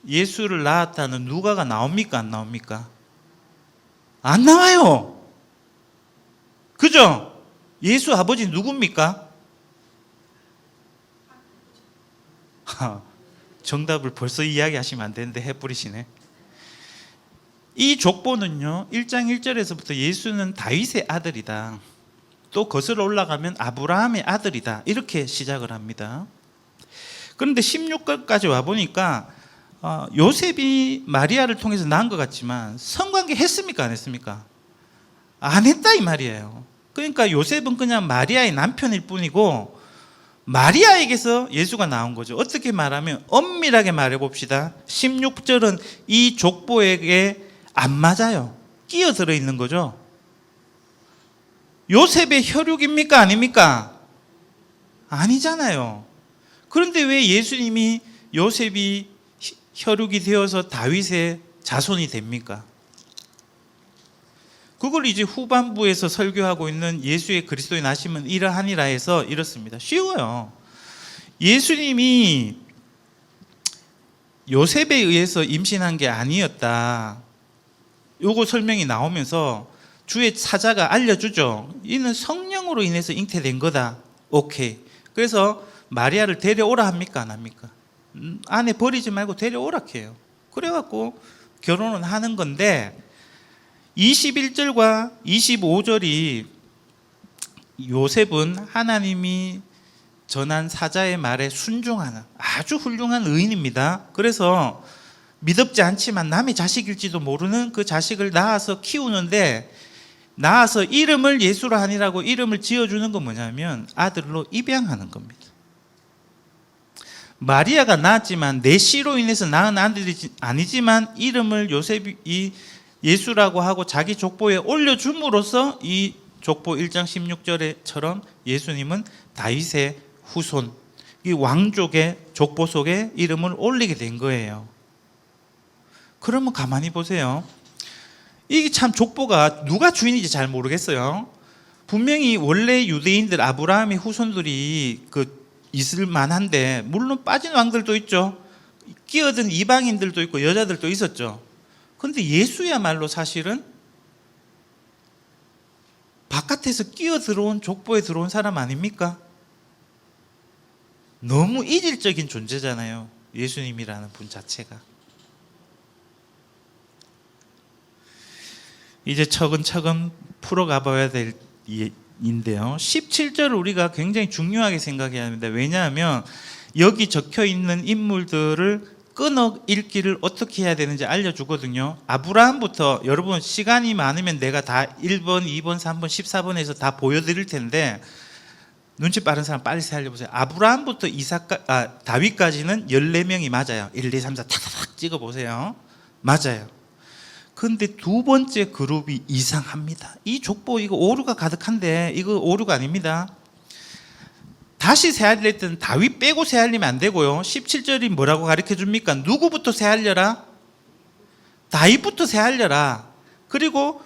예수를 낳았다는 누가가 나옵니까? 안 나옵니까? 안 나와요. 그죠? 예수 아버지 누굽니까? 정답을 벌써 이야기하시면 안 되는데 해뿌리시네. 이 족보는요 1장 1절에서부터 예수는 다윗의 아들이다, 또 거슬러 올라가면 아브라함의 아들이다, 이렇게 시작을 합니다. 그런데 16절까지 와보니까 요셉이 마리아를 통해서 낳은 것 같지만 성관계 했습니까? 안 했습니까? 안 했다 이 말이에요. 그러니까 요셉은 그냥 마리아의 남편일 뿐이고 마리아에게서 예수가 나온 거죠. 어떻게 말하면 엄밀하게 말해봅시다. 16절은 이 족보에게 안 맞아요. 끼어들어 있는 거죠. 요셉의 혈육입니까? 아닙니까? 아니잖아요. 그런데 왜 예수님이 요셉이 혈육이 되어서 다윗의 자손이 됩니까? 그걸 이제 후반부에서 설교하고 있는 예수의 그리스도의 나심은 이러하니라 해서 이렇습니다. 쉬워요. 예수님이 요셉에 의해서 임신한 게 아니었다. 요거 설명이 나오면서 주의 사자가 알려주죠. 이는 성령으로 인해서 잉태된 거다. 오케이. 그래서 마리아를 데려오라 합니까? 안 합니까? 아내 버리지 말고 데려오라 해요. 그래갖고 결혼은 하는 건데 21절과 25절이 요셉은 하나님이 전한 사자의 말에 순종하는 아주 훌륭한 의인입니다. 그래서 믿음지 않지만 남의 자식일지도 모르는 그 자식을 낳아서 키우는데, 낳아서 이름을 예수라 하니라고 이름을 지어주는 건 뭐냐면 아들로 입양하는 겁니다. 마리아가 낳았지만 내 씨로 인해서 낳은 아들이 아니지만 이름을 요셉이 예수라고 하고 자기 족보에 올려줌으로써 이 족보 1장 16절에처럼 예수님은 다윗의 후손, 이 왕족의 족보 속에 이름을 올리게 된 거예요. 그러면 가만히 보세요. 이게 참 족보가 누가 주인인지 잘 모르겠어요. 분명히 원래 유대인들 아브라함의 후손들이 있을 만한데, 물론 빠진 왕들도 있죠. 끼어든 이방인들도 있고 여자들도 있었죠. 그런데 예수야말로 사실은 바깥에서 끼어 들어온 족보에 들어온 사람 아닙니까? 너무 이질적인 존재잖아요. 예수님이라는 분 자체가. 이제 차근차근 풀어가 봐야 될 인데요. 17절을 우리가 굉장히 중요하게 생각해야 합니다. 왜냐하면 여기 적혀 있는 인물들을 끊어 읽기를 어떻게 해야 되는지 알려주거든요. 아브라함부터, 여러분 시간이 많으면 내가 다 1번, 2번, 3번, 14번에서 다 보여드릴 텐데 눈치 빠른 사람 빨리 살려보세요. 아브라함부터 다윗까지는 14명이 맞아요. 1, 2, 3, 4 탁탁 찍어보세요. 맞아요. 근데 두 번째 그룹이 이상합니다. 이 족보 이거 오류가 가득한데 이거 오류가 아닙니다. 다시 세하려 때는 다윗 빼고 세하려면 안 되고요. 17절이 뭐라고 가르쳐 줍니까? 누구부터 세하려라? 다윗부터 세하려라. 그리고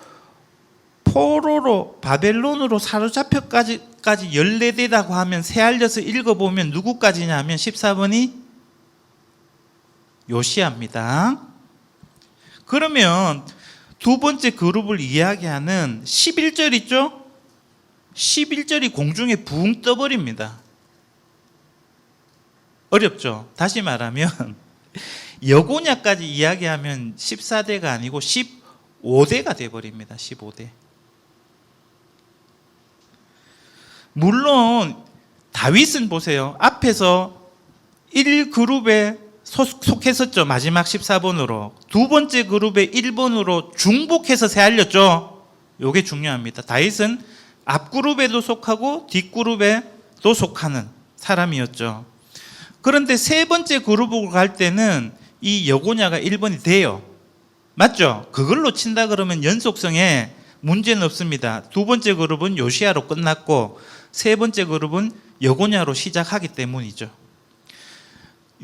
포로로 바벨론으로 사로잡혀까지 14대라고 하면 세하려서 읽어보면 누구까지냐 하면 14번이 요시야입니다. 그러면 두 번째 그룹을 이야기하는 11절 있죠? 11절이 공중에 붕 떠버립니다. 어렵죠? 다시 말하면 여고냐까지 이야기하면 14대가 아니고 15대가 돼버립니다. 15대. 물론 다윗은 보세요. 앞에서 1그룹에 속했었죠. 마지막 14번으로. 두 번째 그룹에 1번으로 중복해서 세알렸죠. 이게 중요합니다. 다윗은 앞그룹에도 속하고 뒷그룹에도 속하는 사람이었죠. 그런데 세 번째 그룹으로 갈 때는 이 여고냐가 1번이 돼요. 맞죠? 그걸로 친다 그러면 연속성에 문제는 없습니다. 두 번째 그룹은 요시야로 끝났고 세 번째 그룹은 여고냐로 시작하기 때문이죠.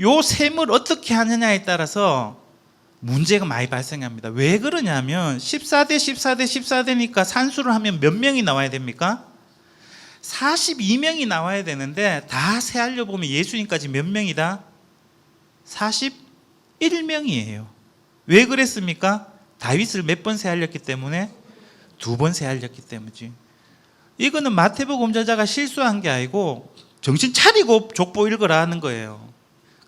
요 셈을 어떻게 하느냐에 따라서 문제가 많이 발생합니다. 왜 그러냐면 14대니까 산수를 하면 몇 명이 나와야 됩니까? 42명이 나와야 되는데 다 세하려 보면 예수님까지 몇 명이다? 41명이에요. 왜 그랬습니까? 다윗을 몇 번 세하렸기 때문에? 2번 세하렸기 때문이지. 이거는 마태복음 저자가 실수한 게 아니고 정신 차리고 족보 읽으라 하는 거예요.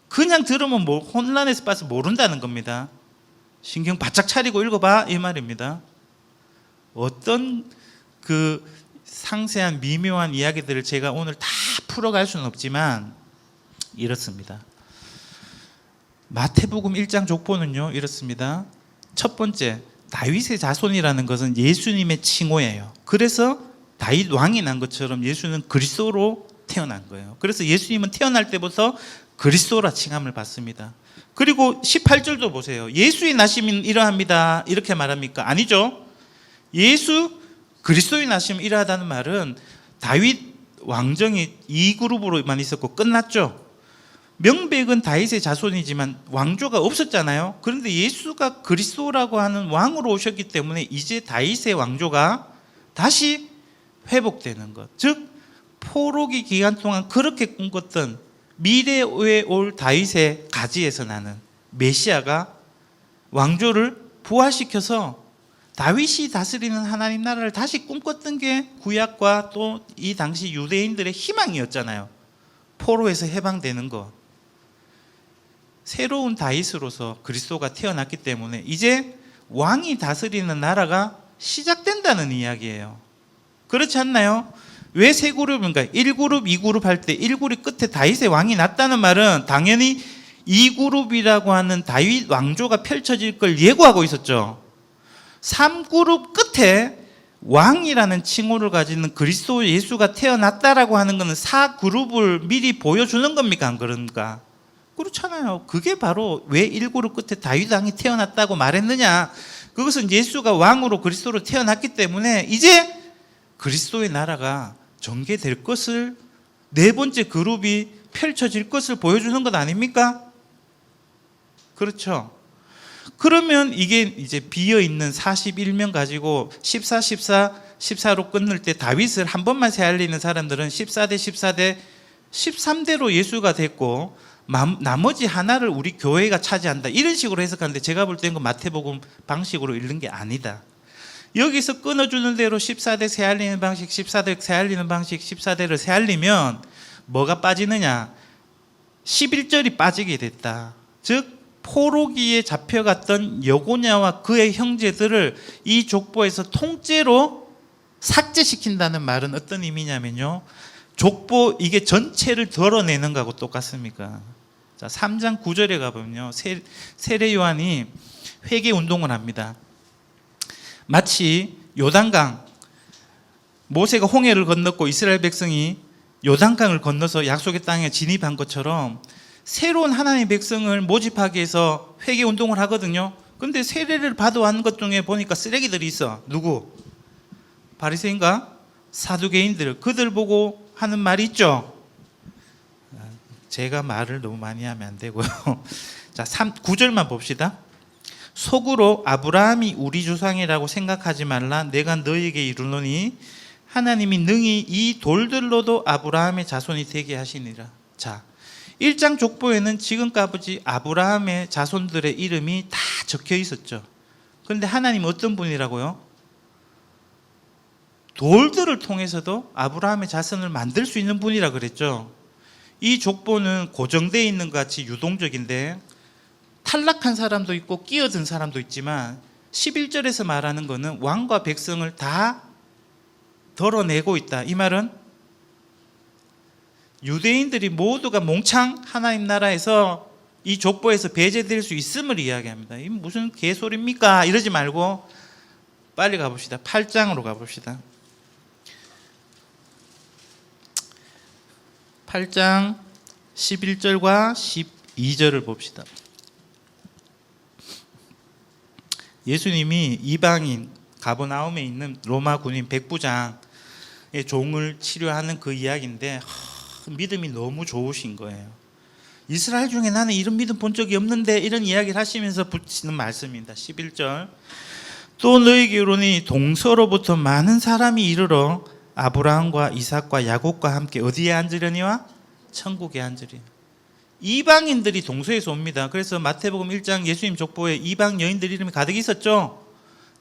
그냥 들으면 혼란해서 빠서 모른다는 겁니다. 신경 바짝 차리고 읽어봐 이 말입니다. 어떤 상세한 미묘한 이야기들을 제가 오늘 다 풀어갈 수는 없지만 이렇습니다. 마태복음 1장 족보는요 이렇습니다. 첫 번째, 다윗의 자손이라는 것은 예수님의 칭호예요. 그래서 다윗 왕이 난 것처럼 예수는 그리스도로 태어난 거예요. 그래서 예수님은 태어날 때부터 그리스도라 칭함을 받습니다. 그리고 18절도 보세요. 예수의 나심은 이러합니다. 이렇게 말합니까? 아니죠. 그리스도의 나심은 이러하다는 말은 다윗 왕정이 2그룹으로만 있었고 끝났죠. 명백은 다윗의 자손이지만 왕조가 없었잖아요. 그런데 예수가 그리스도라고 하는 왕으로 오셨기 때문에 이제 다윗의 왕조가 다시 회복되는 것. 즉 포로기 기간 동안 그렇게 꿈꿨던 미래에 올 다윗의 가지에서 나는 메시아가 왕조를 부활시켜서 다윗이 다스리는 하나님 나라를 다시 꿈꿨던 게 구약과 또 이 당시 유대인들의 희망이었잖아요. 포로에서 해방되는 것. 새로운 다윗으로서 그리스도가 태어났기 때문에 이제 왕이 다스리는 나라가 시작된다는 이야기예요. 그렇지 않나요? 왜 세 그룹인가? 1그룹, 2그룹 할 때 1그룹 끝에 다윗의 왕이 났다는 말은 당연히 2그룹이라고 하는 다윗 왕조가 펼쳐질 걸 예고하고 있었죠. 3그룹 끝에 왕이라는 칭호를 가지는 그리스도 예수가 태어났다라고 하는 것은 4그룹을 미리 보여주는 겁니까? 안 그런가? 그렇잖아요. 그게 바로 왜 1그룹 끝에 다윗 왕이 태어났다고 말했느냐? 그것은 예수가 왕으로 그리스도로 태어났기 때문에 이제 그리스도의 나라가 전개될 것을, 네 번째 그룹이 펼쳐질 것을 보여주는 것 아닙니까? 그렇죠. 그러면 이게 이제 비어있는 41명 가지고 14, 14, 14로 끊을 때 다윗을 한 번만 세알리는 사람들은 14대 14대 13대로 예수가 됐고 나머지 하나를 우리 교회가 차지한다, 이런 식으로 해석하는데 제가 볼 때는 그 마태복음 방식으로 읽는 게 아니다. 여기서 끊어주는 대로 14대 세알리는 방식, 14대 세알리는 방식, 14대를 세알리면 뭐가 빠지느냐? 11절이 빠지게 됐다. 즉 포로기에 잡혀갔던 여고냐와 그의 형제들을 이 족보에서 통째로 삭제시킨다는 말은 어떤 의미냐면요, 족보 이게 전체를 덜어내는 거하고 똑같습니까? 자, 3장 9절에 가보면요, 세례 요한이 회개 운동을 합니다. 마치 요단강, 모세가 홍해를 건넜고 이스라엘 백성이 요단강을 건너서 약속의 땅에 진입한 것처럼 새로운 하나님의 백성을 모집하기 위해서 회개 운동을 하거든요. 그런데 세례를 받아온 것 중에 보니까 쓰레기들이 있어. 누구? 바리새인과 사두개인들, 그들 보고 하는 말이 있죠. 제가 말을 너무 많이 하면 안 되고요. 자, 9절만 봅시다. 속으로 아브라함이 우리 조상이라고 생각하지 말라. 내가 너에게 이르노니 하나님이 능히 이 돌들로도 아브라함의 자손이 되게 하시니라. 자, 1장 족보에는 지금까지 아브라함의 자손들의 이름이 다 적혀 있었죠. 그런데 하나님은 어떤 분이라고요? 돌들을 통해서도 아브라함의 자손을 만들 수 있는 분이라 그랬죠. 이 족보는 고정되어 있는 것 같이 유동적인데 탈락한 사람도 있고 끼어든 사람도 있지만 11절에서 말하는 것은 왕과 백성을 다 덜어내고 있다. 이 말은 유대인들이 모두가 몽창 하나님 나라에서 이 족보에서 배제될 수 있음을 이야기합니다. 이게 무슨 개소리입니까? 이러지 말고 빨리 가봅시다. 8장으로 가봅시다. 8장 11절과 12절을 봅시다. 예수님이 이방인 가버나움에 있는 로마 군인 백부장의 종을 치료하는 그 이야기인데 믿음이 너무 좋으신 거예요. 이스라엘 중에 나는 이런 믿음 본 적이 없는데, 이런 이야기를 하시면서 붙이는 말씀입니다. 11절. 또 너희에게 이르노니 동서로부터 많은 사람이 이르러 아브라함과 이삭과 야곱과 함께 어디에 앉으려니와? 천국에 앉으리니. 이방인들이 동서에서 옵니다. 그래서 마태복음 1장 예수님 족보에 이방 여인들 이름이 가득 있었죠.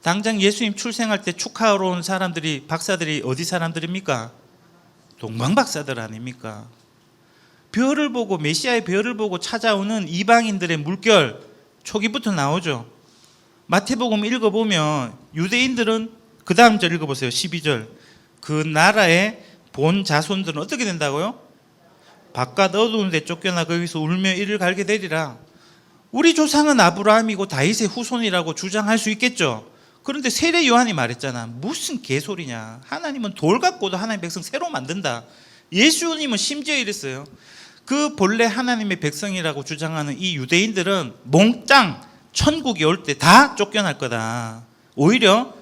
당장 예수님 출생할 때 축하하러 온 사람들이, 박사들이 어디 사람들입니까? 동방 박사들 아닙니까? 별을 보고, 메시아의 별을 보고 찾아오는 이방인들의 물결 초기부터 나오죠. 마태복음 읽어보면 유대인들은 그 다음 절 읽어보세요. 12절. 그 나라의 본 자손들은 어떻게 된다고요? 바깥 어두운 데 쫓겨나 거기서 울며 이를 갈게 되리라. 우리 조상은 아브라함이고 다윗의 후손이라고 주장할 수 있겠죠. 그런데 세례 요한이 말했잖아. 무슨 개소리냐. 하나님은 돌 갖고도 하나님의 백성 새로 만든다. 예수님은 심지어 이랬어요. 그 본래 하나님의 백성이라고 주장하는 이 유대인들은 몽땅 천국이 올 때 다 쫓겨날 거다. 오히려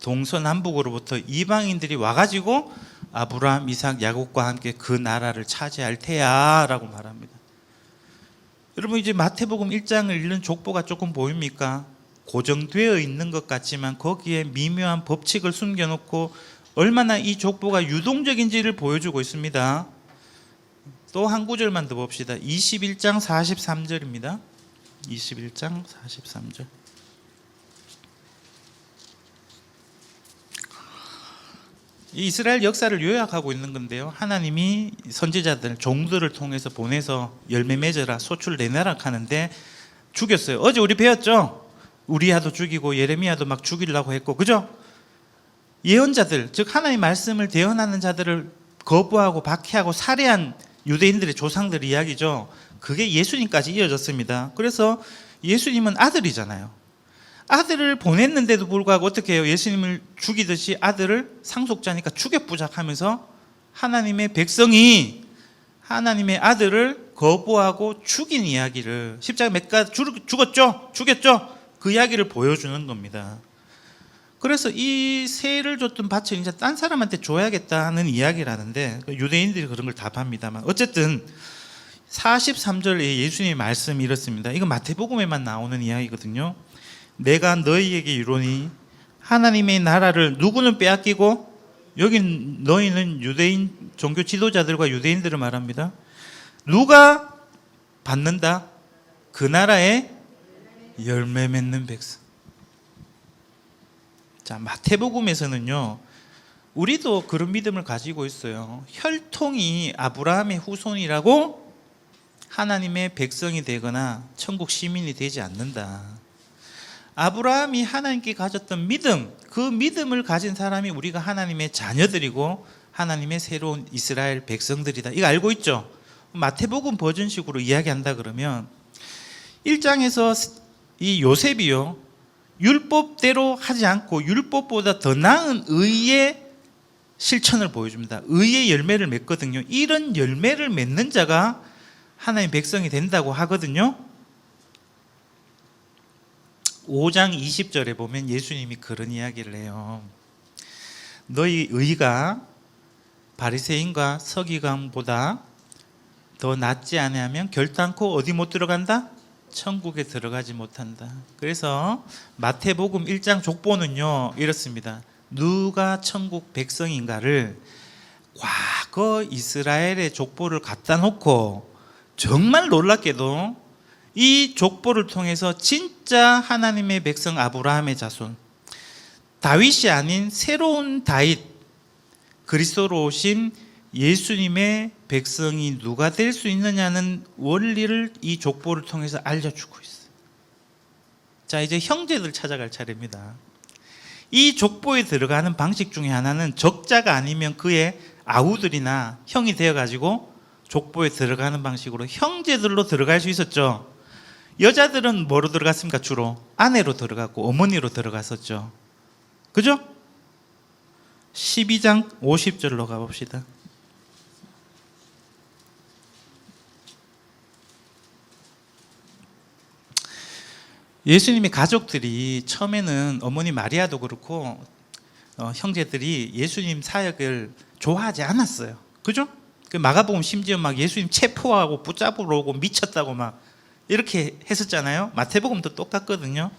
동서남북으로부터 이방인들이 와가지고 아브라함, 이삭, 야곱과 함께 그 나라를 차지할 테야 라고 말합니다. 여러분 이제 마태복음 1장을 읽는 족보가 조금 보입니까? 고정되어 있는 것 같지만 거기에 미묘한 법칙을 숨겨놓고 얼마나 이 족보가 유동적인지를 보여주고 있습니다. 또 한 구절만 더 봅시다. 21장 43절입니다. 21장 43절. 이 이스라엘 역사를 요약하고 있는 건데요. 하나님이 선지자들, 종들을 통해서 보내서 열매 맺어라, 소출 내놔라 하는데 죽였어요. 어제 우리 배웠죠? 우리야도 죽이고 예레미야도 막 죽이려고 했고, 그죠? 예언자들, 즉 하나님의 말씀을 대언하는 자들을 거부하고 박해하고 살해한 유대인들의 조상들 이야기죠. 그게 예수님까지 이어졌습니다. 그래서 예수님은 아들이잖아요. 아들을 보냈는데도 불구하고 어떻게 해요? 예수님을 죽이듯이 아들을 상속자니까 추격부작하면서 하나님의 백성이 하나님의 아들을 거부하고 죽인 이야기를, 십자가 몇 죽었죠? 죽였죠? 그 이야기를 보여주는 겁니다. 그래서 이 세를 줬던 밭을 이제 딴 사람한테 줘야겠다는 이야기라는데 유대인들이 그런 걸 답합니다만, 어쨌든 43절에 예수님의 말씀이 이렇습니다. 이건 마태복음에만 나오는 이야기거든요. 내가 너희에게 이르노니 하나님의 나라를 누구는 빼앗기고, 여기 너희는 유대인 종교 지도자들과 유대인들을 말합니다. 누가 받는다? 그 나라에 열매 맺는 백성. 자, 마태복음에서는요, 우리도 그런 믿음을 가지고 있어요. 혈통이 아브라함의 후손이라고 하나님의 백성이 되거나 천국 시민이 되지 않는다. 아브라함이 하나님께 가졌던 믿음, 그 믿음을 가진 사람이 우리가 하나님의 자녀들이고 하나님의 새로운 이스라엘 백성들이다. 이거 알고 있죠? 마태복음 버전식으로 이야기한다 그러면 1장에서 이 요셉이요, 율법대로 하지 않고 율법보다 더 나은 의의 실천을 보여줍니다. 의의 열매를 맺거든요. 이런 열매를 맺는 자가 하나님의 백성이 된다고 하거든요. 5장 20절에 보면 예수님이 그런 이야기를 해요. 너희 의가 바리새인과 서기관보다 더 낫지 아니하면 결단코 어디 못 들어간다? 천국에 들어가지 못한다. 그래서 마태복음 1장 족보는요 이렇습니다. 누가 천국 백성인가를 과거 이스라엘의 족보를 갖다 놓고 정말 놀랍게도 이 족보를 통해서 진짜 하나님의 백성 아브라함의 자손, 다윗이 아닌 새로운 다윗, 그리스도로 오신 예수님의 백성이 누가 될 수 있느냐는 원리를 이 족보를 통해서 알려주고 있어요. 자, 이제 형제들 찾아갈 차례입니다. 이 족보에 들어가는 방식 중에 하나는 적자가 아니면 그의 아우들이나 형이 되어가지고 족보에 들어가는 방식으로 형제들로 들어갈 수 있었죠. 여자들은 뭐로 들어갔습니까? 주로 아내로 들어갔고 어머니로 들어갔었죠. 그죠? 12장 50절로 가봅시다. 예수님의 가족들이 처음에는 어머니 마리아도 그렇고 형제들이 예수님 사역을 좋아하지 않았어요. 그죠? 그 마가복음 심지어 막 예수님 체포하고 붙잡으러 오고 미쳤다고 막 이렇게 했었잖아요. 마태복음도 똑같거든요.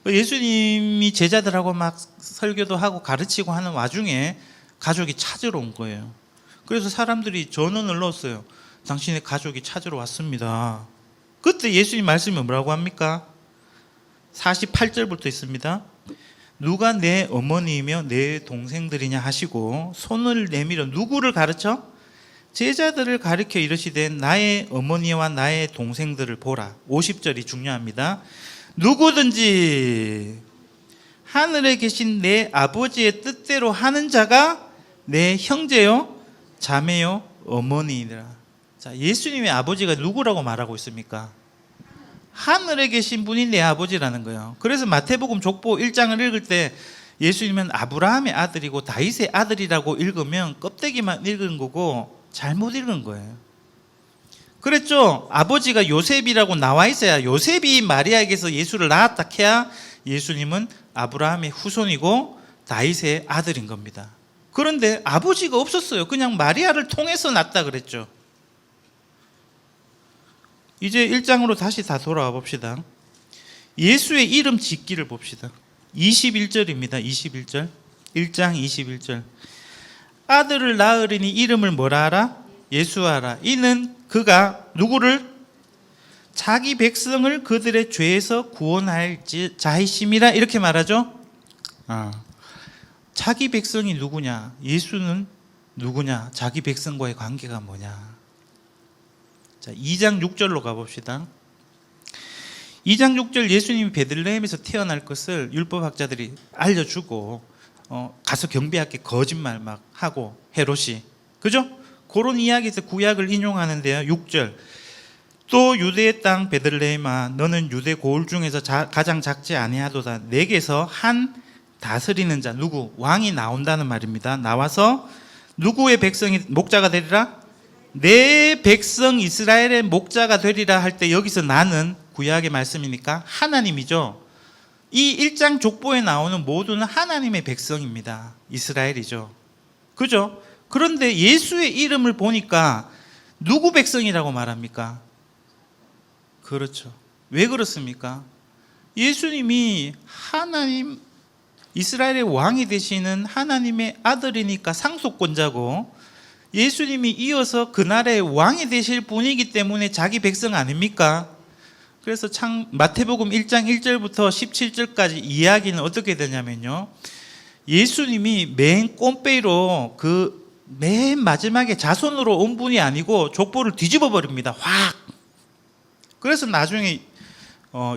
예수님이 제자들하고 막 설교도 하고 가르치고 하는 와중에 가족이 찾으러 온 거예요. 그래서 사람들이 전원을 넣었어요. 당신의 가족이 찾으러 왔습니다. 그때 예수님 말씀이 뭐라고 합니까? 48절부터 있습니다. 누가 내 어머니이며 내 동생들이냐 하시고 손을 내밀어 누구를 가르쳐? 제자들을 가리켜 이르시되 나의 어머니와 나의 동생들을 보라. 50절이 중요합니다. 누구든지 하늘에 계신 내 아버지의 뜻대로 하는 자가 내 형제요 자매요 어머니이라. 자, 예수님의 아버지가 누구라고 말하고 있습니까? 하늘에 계신 분이 내 아버지라는 거예요. 그래서 마태복음 족보 1장을 읽을 때 예수님은 아브라함의 아들이고 다윗의 아들이라고 읽으면 껍데기만 읽은 거고 잘못 읽은 거예요. 그랬죠? 아버지가 요셉이라고 나와 있어야 요셉이 마리아에게서 예수를 낳았다 해야 예수님은 아브라함의 후손이고 다윗의 아들인 겁니다. 그런데 아버지가 없었어요. 그냥 마리아를 통해서 낳았다 그랬죠. 이제 1장으로 다시 다 돌아와 봅시다. 예수의 이름 짓기를 봅시다. 21절입니다. 21절. 1장 21절. 아들을 낳으리니 이름을 뭐라 하라? 예수하라. 이는 그가 누구를? 자기 백성을 그들의 죄에서 구원할 자이심이라. 이렇게 말하죠. 자기 백성이 누구냐? 예수는 누구냐? 자기 백성과의 관계가 뭐냐? 자, 2장 6절로 가봅시다. 2장 6절, 예수님이 베들레헴에서 태어날 것을 율법학자들이 알려주고 가서 경비할게 거짓말 막 하고 헤롯이, 그죠? 그런 이야기에서 구약을 인용하는데요. 6절, 또 유대의 땅 베들레헴아 너는 유대 고을 중에서 가장 작지 아니하도다. 내게서 한 다스리는 자, 누구? 왕이 나온다는 말입니다. 나와서 누구의 백성이 목자가 되리라? 내 백성 이스라엘의 목자가 되리라 할 때 여기서 나는 구약의 말씀이니까 하나님이죠. 이 1장 족보에 나오는 모두는 하나님의 백성입니다. 이스라엘이죠. 그죠? 그런데 예수의 이름을 보니까 누구 백성이라고 말합니까? 그렇죠. 왜 그렇습니까? 예수님이 하나님, 이스라엘의 왕이 되시는 하나님의 아들이니까 상속권자고, 예수님이 이어서 그 나라의 왕이 되실 분이기 때문에 자기 백성 아닙니까? 그래서 마태복음 1장 1절부터 17절까지 이야기는 어떻게 되냐면요, 예수님이 맨 꼼빼이로 맨 마지막에 자손으로 온 분이 아니고 족보를 뒤집어 버립니다. 확. 그래서 나중에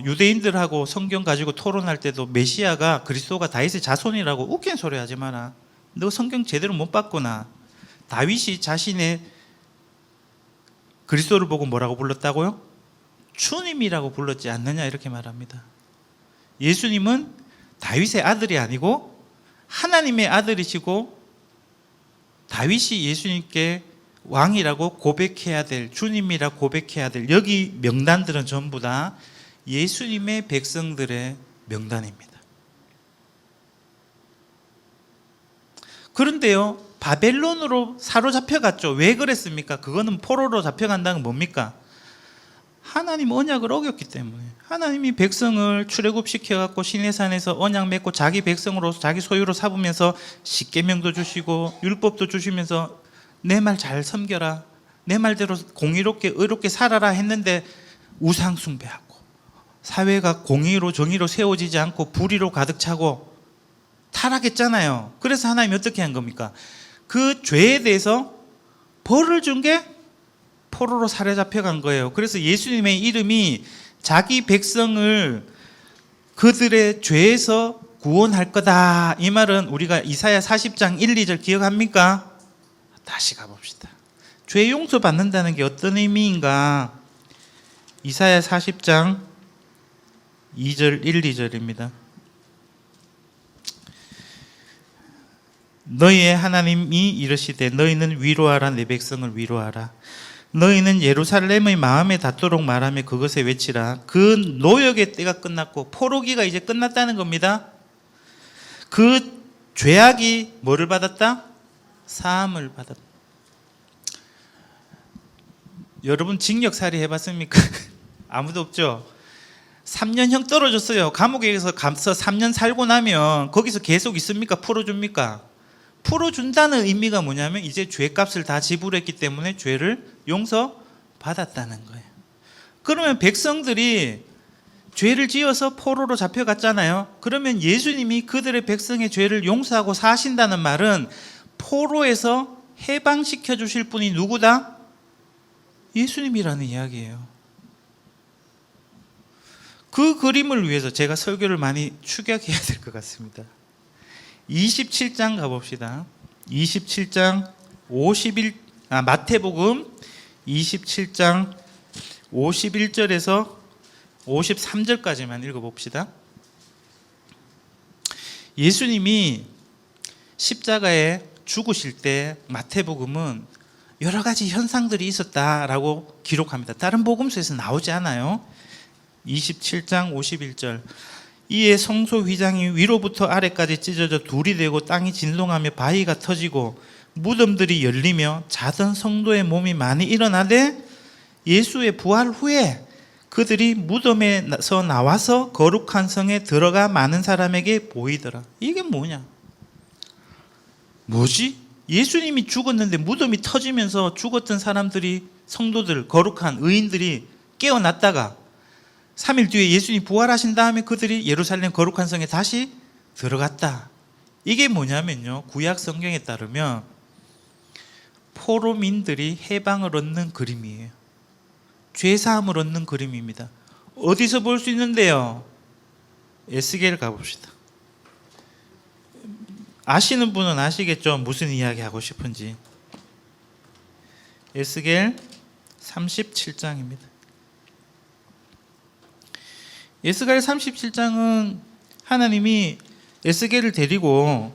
유대인들하고 성경 가지고 토론할 때도 메시아가 그리스도가 다윗의 자손이라고 웃긴 소리 하지 마라. 너 성경 제대로 못 봤구나. 다윗이 자신의 그리스도를 보고 뭐라고 불렀다고요? 주님이라고 불렀지 않느냐, 이렇게 말합니다. 예수님은 다윗의 아들이 아니고 하나님의 아들이시고, 다윗이 예수님께 왕이라고 고백해야 될, 주님이라 고백해야 될, 여기 명단들은 전부 다 예수님의 백성들의 명단입니다. 그런데요, 바벨론으로 사로잡혀 갔죠. 왜 그랬습니까? 그거는 포로로 잡혀간다는 건 뭡니까? 하나님 언약을 어겼기 때문에. 하나님이 백성을 출애굽시켜갖고 시내산에서 언약 맺고 자기 백성으로, 자기 소유로 삼으면서 십계명도 주시고 율법도 주시면서 내 말 잘 섬겨라, 내 말대로 공의롭게 의롭게 살아라 했는데 우상 숭배하고 사회가 공의로 정의로 세워지지 않고 불의로 가득 차고 타락했잖아요. 그래서 하나님이 어떻게 한 겁니까? 그 죄에 대해서 벌을 준 게 포로로 사로잡혀간 거예요. 그래서 예수님의 이름이 자기 백성을 그들의 죄에서 구원할 거다, 이 말은 우리가 이사야 40장 1, 2절 기억합니까? 다시 가봅시다. 죄 용서 받는다는 게 어떤 의미인가? 이사야 40장 2절 1, 2절입니다. 너희의 하나님이 이르시되 너희는 위로하라, 내 백성을 위로하라. 너희는 예루살렘의 마음에 닿도록 말하며 그것에 외치라. 그 노역의 때가 끝났고 포로기가 이제 끝났다는 겁니다. 그 죄악이 뭐를 받았다? 사함을 받았다. 여러분 징역살이 해봤습니까? 아무도 없죠. 3년형 떨어졌어요. 감옥에서 가서 3년 살고 나면 거기서 계속 있습니까? 풀어줍니까? 풀어준다는 의미가 뭐냐면 이제 죄값을 다 지불했기 때문에 죄를 용서받았다는 거예요. 그러면 백성들이 죄를 지어서 포로로 잡혀갔잖아요. 그러면 예수님이 그들의 백성의 죄를 용서하고 사신다는 말은 포로에서 해방시켜 주실 분이 누구다? 예수님이라는 이야기예요. 그 그림을 위해서 제가 설교를 많이 축약해야 될 것 같습니다. 27장 가봅시다. 27장 마태복음 27장 51절에서 53절까지만 읽어봅시다. 예수님이 십자가에 죽으실 때 마태복음은 여러 가지 현상들이 있었다라고 기록합니다. 다른 복음서에서 나오지 않아요. 27장 51절, 이에 성소 휘장이 위로부터 아래까지 찢어져 둘이 되고 땅이 진동하며 바위가 터지고 무덤들이 열리며 자던 성도의 몸이 많이 일어나되 예수의 부활 후에 그들이 무덤에서 나와서 거룩한 성에 들어가 많은 사람에게 보이더라. 이게 뭐냐? 뭐지? 예수님이 죽었는데 무덤이 터지면서 죽었던 사람들이, 성도들, 거룩한 의인들이 깨어났다가 3일 뒤에 예수님이 부활하신 다음에 그들이 예루살렘 거룩한 성에 다시 들어갔다. 이게 뭐냐면요, 구약 성경에 따르면 포로민들이 해방을 얻는 그림이에요. 죄사함을 얻는 그림입니다. 어디서 볼 수 있는데요? 에스겔 가봅시다. 아시는 분은 아시겠죠? 무슨 이야기 하고 싶은지. 에스겔 37장입니다. 에스겔 37장은 하나님이 에스겔을 데리고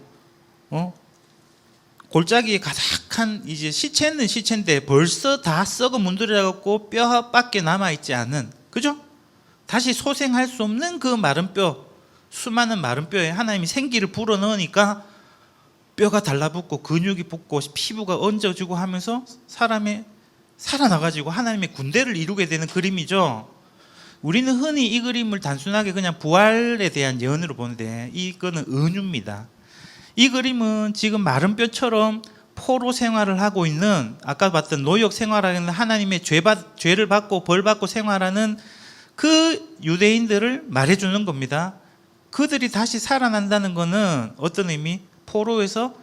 골짜기에 가득한 이제 시체는 시체인데 벌써 다 썩어 문드러져갖고 뼈밖에 남아있지 않은, 그죠? 다시 소생할 수 없는 그 마른 뼈, 수많은 마른 뼈에 하나님이 생기를 불어넣으니까 뼈가 달라붙고 근육이 붙고 피부가 얹어지고 하면서 사람이 살아나가지고 하나님의 군대를 이루게 되는 그림이죠. 우리는 흔히 이 그림을 단순하게 그냥 부활에 대한 예언으로 보는데 이거는 은유입니다. 이 그림은 지금 마른 뼈처럼 포로 생활을 하고 있는, 아까 봤던 노역 생활하는 하나님의 죄를 받고 벌 받고 생활하는 그 유대인들을 말해주는 겁니다. 그들이 다시 살아난다는 것은 어떤 의미? 포로에서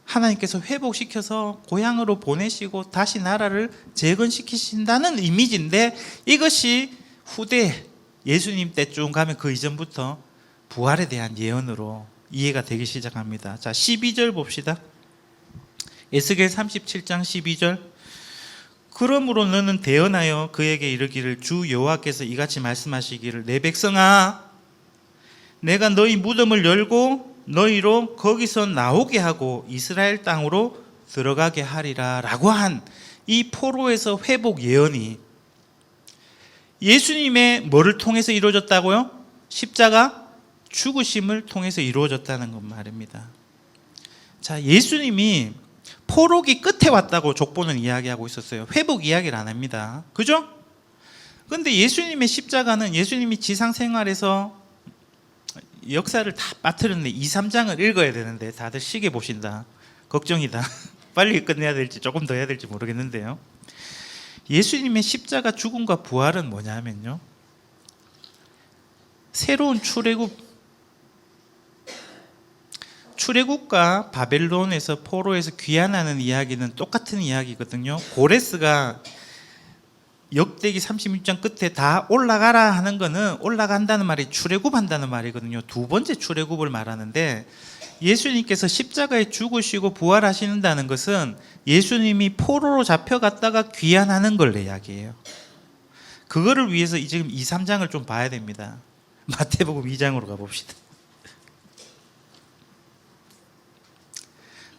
하나님께서 회복시켜서 고향으로 보내시고 다시 나라를 재건시키신다는 이미지인데, 이것이 후대 예수님 때쯤 가면 그 이전부터 부활에 대한 예언으로 이해가 되기 시작합니다. 자, 12절 봅시다. 에스겔 37장 12절. 그러므로 너는 대언하여 그에게 이르기를, 주 여호와께서 이같이 말씀하시기를, 내 백성아, 내가 너희 무덤을 열고 너희로 거기서 나오게 하고 이스라엘 땅으로 들어가게 하리라 라고 한 이 포로에서 회복 예언이 예수님의 뭐를 통해서 이루어졌다고요? 십자가 죽으심을 통해서 이루어졌다는 것 말입니다. 자, 예수님이 포로기 끝에 왔다고 족보는 이야기하고 있었어요. 회복 이야기를 안 합니다. 그죠? 그런데 예수님의 십자가는 예수님이 지상생활에서 역사를 다 빠뜨렸는데 2, 3장을 읽어야 되는데 다들 시계 보신다. 걱정이다. 빨리 끝내야 될지 조금 더 해야 될지 모르겠는데요. 예수님의 십자가 죽음과 부활은 뭐냐면요, 새로운 출애굽과 바벨론에서 포로에서 귀환하는 이야기는 똑같은 이야기거든요. 고레스가 역대기 36장 끝에 다 올라가라 하는 거는, 올라간다는 말이 출애굽한다는 말이거든요. 두 번째 출애굽을 말하는데, 예수님께서 십자가에 죽으시고 부활하신다는 것은 예수님이 포로로 잡혀갔다가 귀환하는 걸 이야기해요. 그거를 위해서 지금 2, 3장을 좀 봐야 됩니다. 마태복음 2장으로 가봅시다.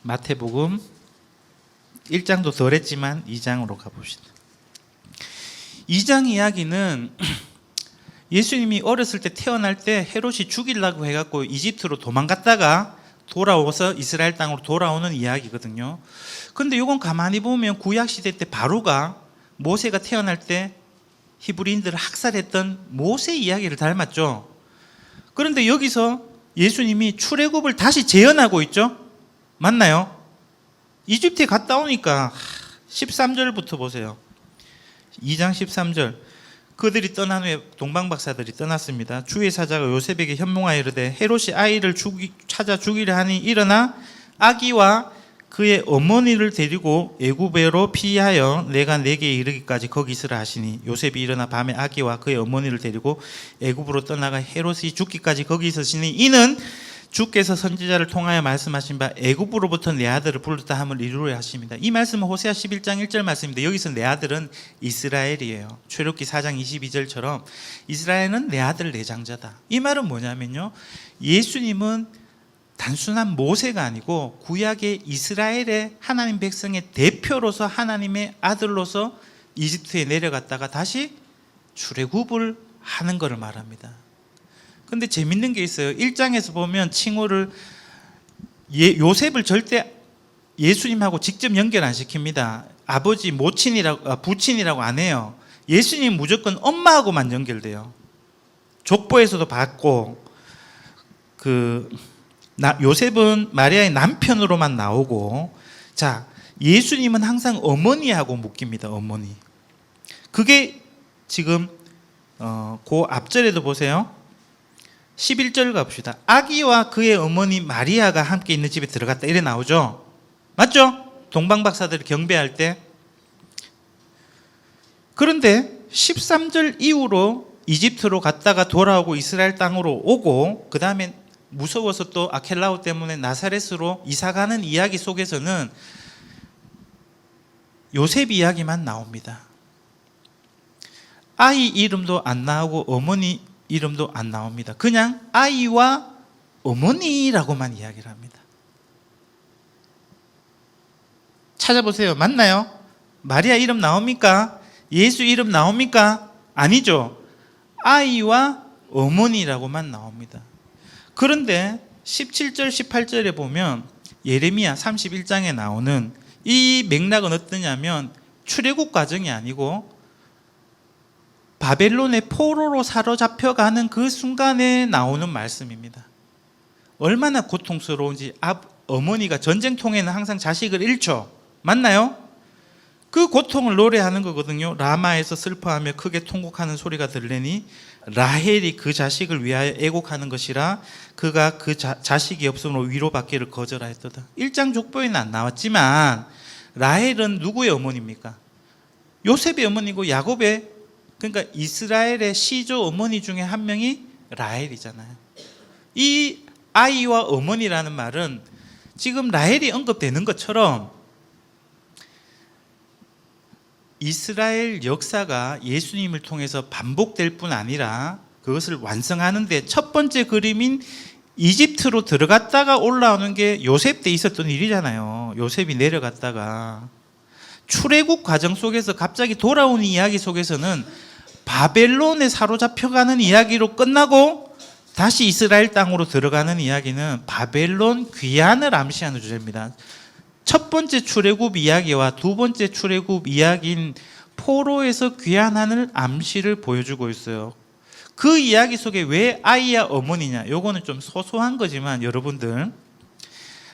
마태복음 1장도 덜 했지만 2장으로 가봅시다. 2장 이야기는 예수님이 어렸을 때 태어날 때 헤롯이 죽이려고 해갖고 이집트로 도망갔다가 돌아와서 이스라엘 땅으로 돌아오는 이야기거든요. 근데 이건 가만히 보면 구약시대 때 바로가 모세가 태어날 때 히브리인들을 학살했던 모세 이야기를 닮았죠. 그런데 여기서 예수님이 출애굽을 다시 재현하고 있죠. 맞나요? 이집트에 갔다 오니까 13절부터 보세요. 2장 13절. 그들이 떠난 후에 동방박사들이 떠났습니다. 주의 사자가 요셉에게 현몽하여 이르되, 헤롯이 아이를 찾아 죽이려 하니 일어나 아기와 그의 어머니를 데리고 애굽으로 피하여 내가 내게 이르기까지 거기 있으라 하시니, 요셉이 일어나 밤에 아기와 그의 어머니를 데리고 애굽으로 떠나가 헤롯이 죽기까지 거기 있으시니, 이는 주께서 선지자를 통하여 말씀하신 바 애굽으로부터 내 아들을 불렀다 함을 이루려 하십니다. 이 말씀은 호세아 11장 1절 말씀입니다. 여기서 내 아들은 이스라엘이에요. 출애굽기 4장 22절처럼 이스라엘은 내 아들 내 장자다. 이 말은 뭐냐면요, 예수님은 단순한 모세가 아니고 구약의 이스라엘의 하나님 백성의 대표로서 하나님의 아들로서 이집트에 내려갔다가 다시 출애굽을 하는 것을 말합니다. 근데 재밌는 게 있어요. 1장에서 보면 칭호를 요셉을 절대 예수님하고 직접 연결 안 시킵니다. 아버지, 모친이라고, 부친이라고 안 해요. 예수님 무조건 엄마하고만 연결돼요. 족보에서도 봤고, 요셉은 마리아의 남편으로만 나오고, 자, 예수님은 항상 어머니하고 묶입니다. 어머니. 그게 지금 그 앞절에도 보세요. 11절 가봅시다. 아기와 그의 어머니 마리아가 함께 있는 집에 들어갔다 이래 나오죠. 맞죠? 동방박사들이 경배할 때. 그런데 13절 이후로 이집트로 갔다가 돌아오고 이스라엘 땅으로 오고, 그 다음에 무서워서 또 아켈라오 때문에 나사렛으로 이사가는 이야기 속에서는 요셉 이야기만 나옵니다. 아이 이름도 안 나오고 어머니 이름도 안 나옵니다. 그냥 아이와 어머니라고만 이야기를 합니다. 찾아보세요. 맞나요? 마리아 이름 나옵니까? 예수 이름 나옵니까? 아니죠. 아이와 어머니라고만 나옵니다. 그런데 17절 18절에 보면 예레미야 31장에 나오는 이 맥락은 어떠냐면 출애굽 과정이 아니고 바벨론의 포로로 사로잡혀가는 그 순간에 나오는 말씀입니다. 얼마나 고통스러운지. 어머니가 전쟁통에는 항상 자식을 잃죠. 맞나요? 그 고통을 노래하는 거거든요. 라마에서 슬퍼하며 크게 통곡하는 소리가 들리니 라헬이 그 자식을 위하여 애곡하는 것이라 그가 그 자식이 없으므로 위로받기를 거절하였도다. 1장 족보에는 안 나왔지만 라헬은 누구의 어머니입니까? 요셉의 어머니고 야곱의, 그러니까 이스라엘의 시조 어머니 중에 한 명이 라헬이잖아요. 이 아이와 어머니라는 말은 지금 라헬이 언급되는 것처럼 이스라엘 역사가 예수님을 통해서 반복될 뿐 아니라 그것을 완성하는 데 첫 번째 그림인 이집트로 들어갔다가 올라오는 게 요셉 때 있었던 일이잖아요. 요셉이 내려갔다가 출애굽 과정 속에서 갑자기 돌아오는 이야기 속에서는 바벨론에 사로잡혀가는 이야기로 끝나고 다시 이스라엘 땅으로 들어가는 이야기는 바벨론 귀환을 암시하는 주제입니다. 첫 번째 출애굽 이야기와 두 번째 출애굽 이야기인 포로에서 귀환하는 암시를 보여주고 있어요. 그 이야기 속에 왜 아이야 어머니냐? 요거는 좀 소소한 거지만 여러분들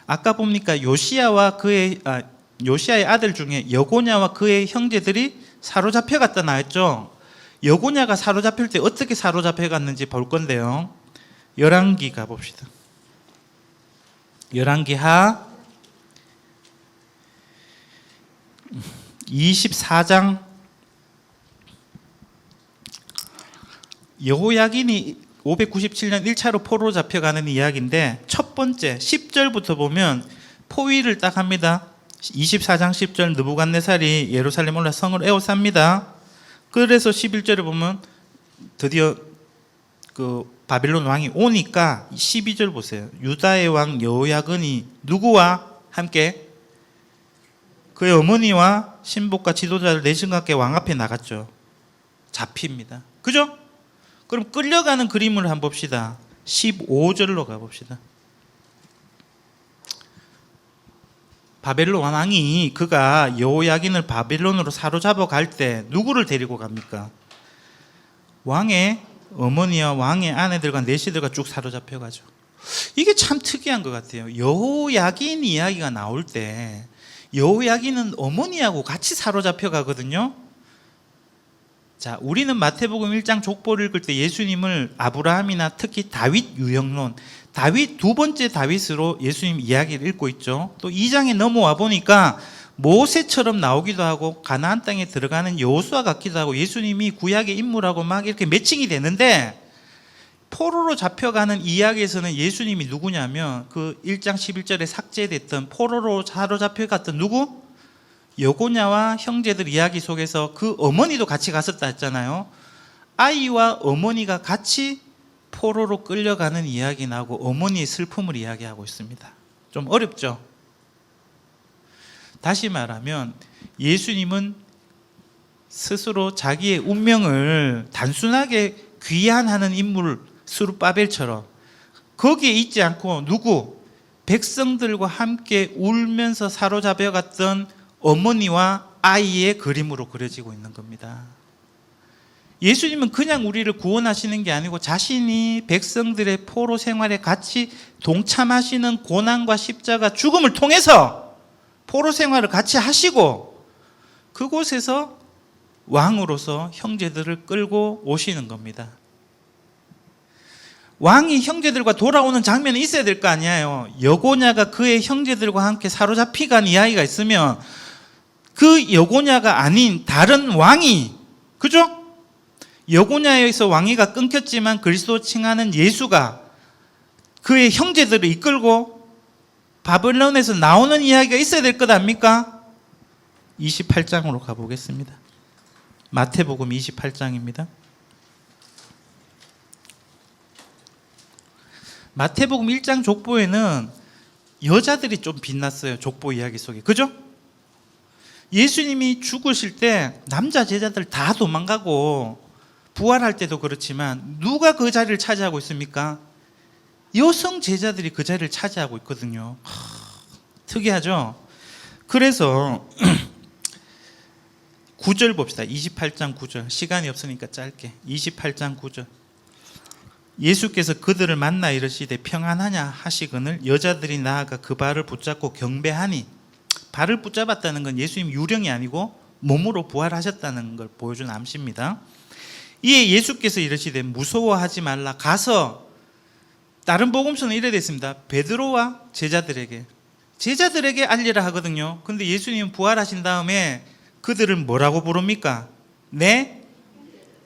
아까 봅니까? 요시야의 아들 중에 여고냐와 그의 형제들이 사로잡혀 갔다 나왔죠. 여고냐가 사로잡힐 때 어떻게 사로잡혀 갔는지 볼 건데요. 열왕기 가봅시다. 열왕기하 24장. 여호야긴이 597년 1차로 포로로 잡혀가는 이야기인데 첫 번째 10절부터 보면 포위를 딱 합니다. 24장 10절 느부갓네살이 예루살렘 올라 성을 에워쌉니다. 그래서 11절에 보면 드디어 그 바빌론 왕이 오니까 12절 보세요. 유다의 왕 여호야긴이 누구와 함께? 그의 어머니와 신복과 지도자를 내신과 왕 앞에 나갔죠. 잡힙니다. 그죠? 그럼 끌려가는 그림을 한번 봅시다. 15절로 가봅시다. 바벨론 왕이 그가 여호야긴을 바벨론으로 사로잡아 갈 때 누구를 데리고 갑니까? 왕의 어머니와 왕의 아내들과 내시들과 쭉 사로잡혀 가죠. 이게 참 특이한 것 같아요. 여호야긴 이야기가 나올 때 여호야긴은 어머니하고 같이 사로잡혀 가거든요. 자, 우리는 마태복음 1장 족보를 읽을 때 예수님을 아브라함이나 특히 다윗 유형론, 다윗 두 번째 다윗으로 예수님 이야기를 읽고 있죠. 또 2장에 넘어와 보니까 모세처럼 나오기도 하고 가나안 땅에 들어가는 여호수아 같기도 하고 예수님이 구약의 인물하고 막 이렇게 매칭이 되는데 포로로 잡혀가는 이야기에서는 예수님이 누구냐면 그 1장 11절에 삭제됐던 포로로 사로잡혀갔던 누구? 여고냐와 형제들 이야기 속에서 그 어머니도 같이 갔었다 했잖아요. 아이와 어머니가 같이 포로로 끌려가는 이야기 나오고 어머니의 슬픔을 이야기하고 있습니다. 좀 어렵죠? 다시 말하면 예수님은 스스로 자기의 운명을 단순하게 귀환하는 인물 스룹바벨처럼 거기에 있지 않고 누구? 백성들과 함께 울면서 사로잡혀갔던 어머니와 아이의 그림으로 그려지고 있는 겁니다. 예수님은 그냥 우리를 구원하시는 게 아니고 자신이 백성들의 포로 생활에 같이 동참하시는 고난과 십자가 죽음을 통해서 포로 생활을 같이 하시고 그곳에서 왕으로서 형제들을 끌고 오시는 겁니다. 왕이 형제들과 돌아오는 장면이 있어야 될 거 아니에요. 여고냐가 그의 형제들과 함께 사로잡히 간 이야기가 있으면 그 여고냐가 아닌 다른 왕이, 그죠? 여고냐에서 왕위가 끊겼지만 그리스도 칭하는 예수가 그의 형제들을 이끌고 바벨론에서 나오는 이야기가 있어야 될 것 아닙니까? 28장으로 가보겠습니다. 마태복음 28장입니다. 마태복음 1장 족보에는 여자들이 좀 빛났어요. 족보 이야기 속에. 그죠? 예수님이 죽으실 때 남자 제자들 다 도망가고 부활할 때도 그렇지만 누가 그 자리를 차지하고 있습니까? 여성 제자들이 그 자리를 차지하고 있거든요. 특이하죠? 그래서 9절 봅시다. 28장 9절. 시간이 없으니까 짧게. 28장 9절. 예수께서 그들을 만나 이르시되 평안하냐 하시거늘 여자들이 나아가 그 발을 붙잡고 경배하니, 발을 붙잡았다는 건 예수님 유령이 아니고 몸으로 부활하셨다는 걸 보여준 암시입니다. 이에 예수께서 이르시되 무서워하지 말라. 가서, 다른 복음서는 이래 됐습니다. 베드로와 제자들에게 알리라 하거든요. 근데 예수님은 부활하신 다음에 그들을 뭐라고 부릅니까? 내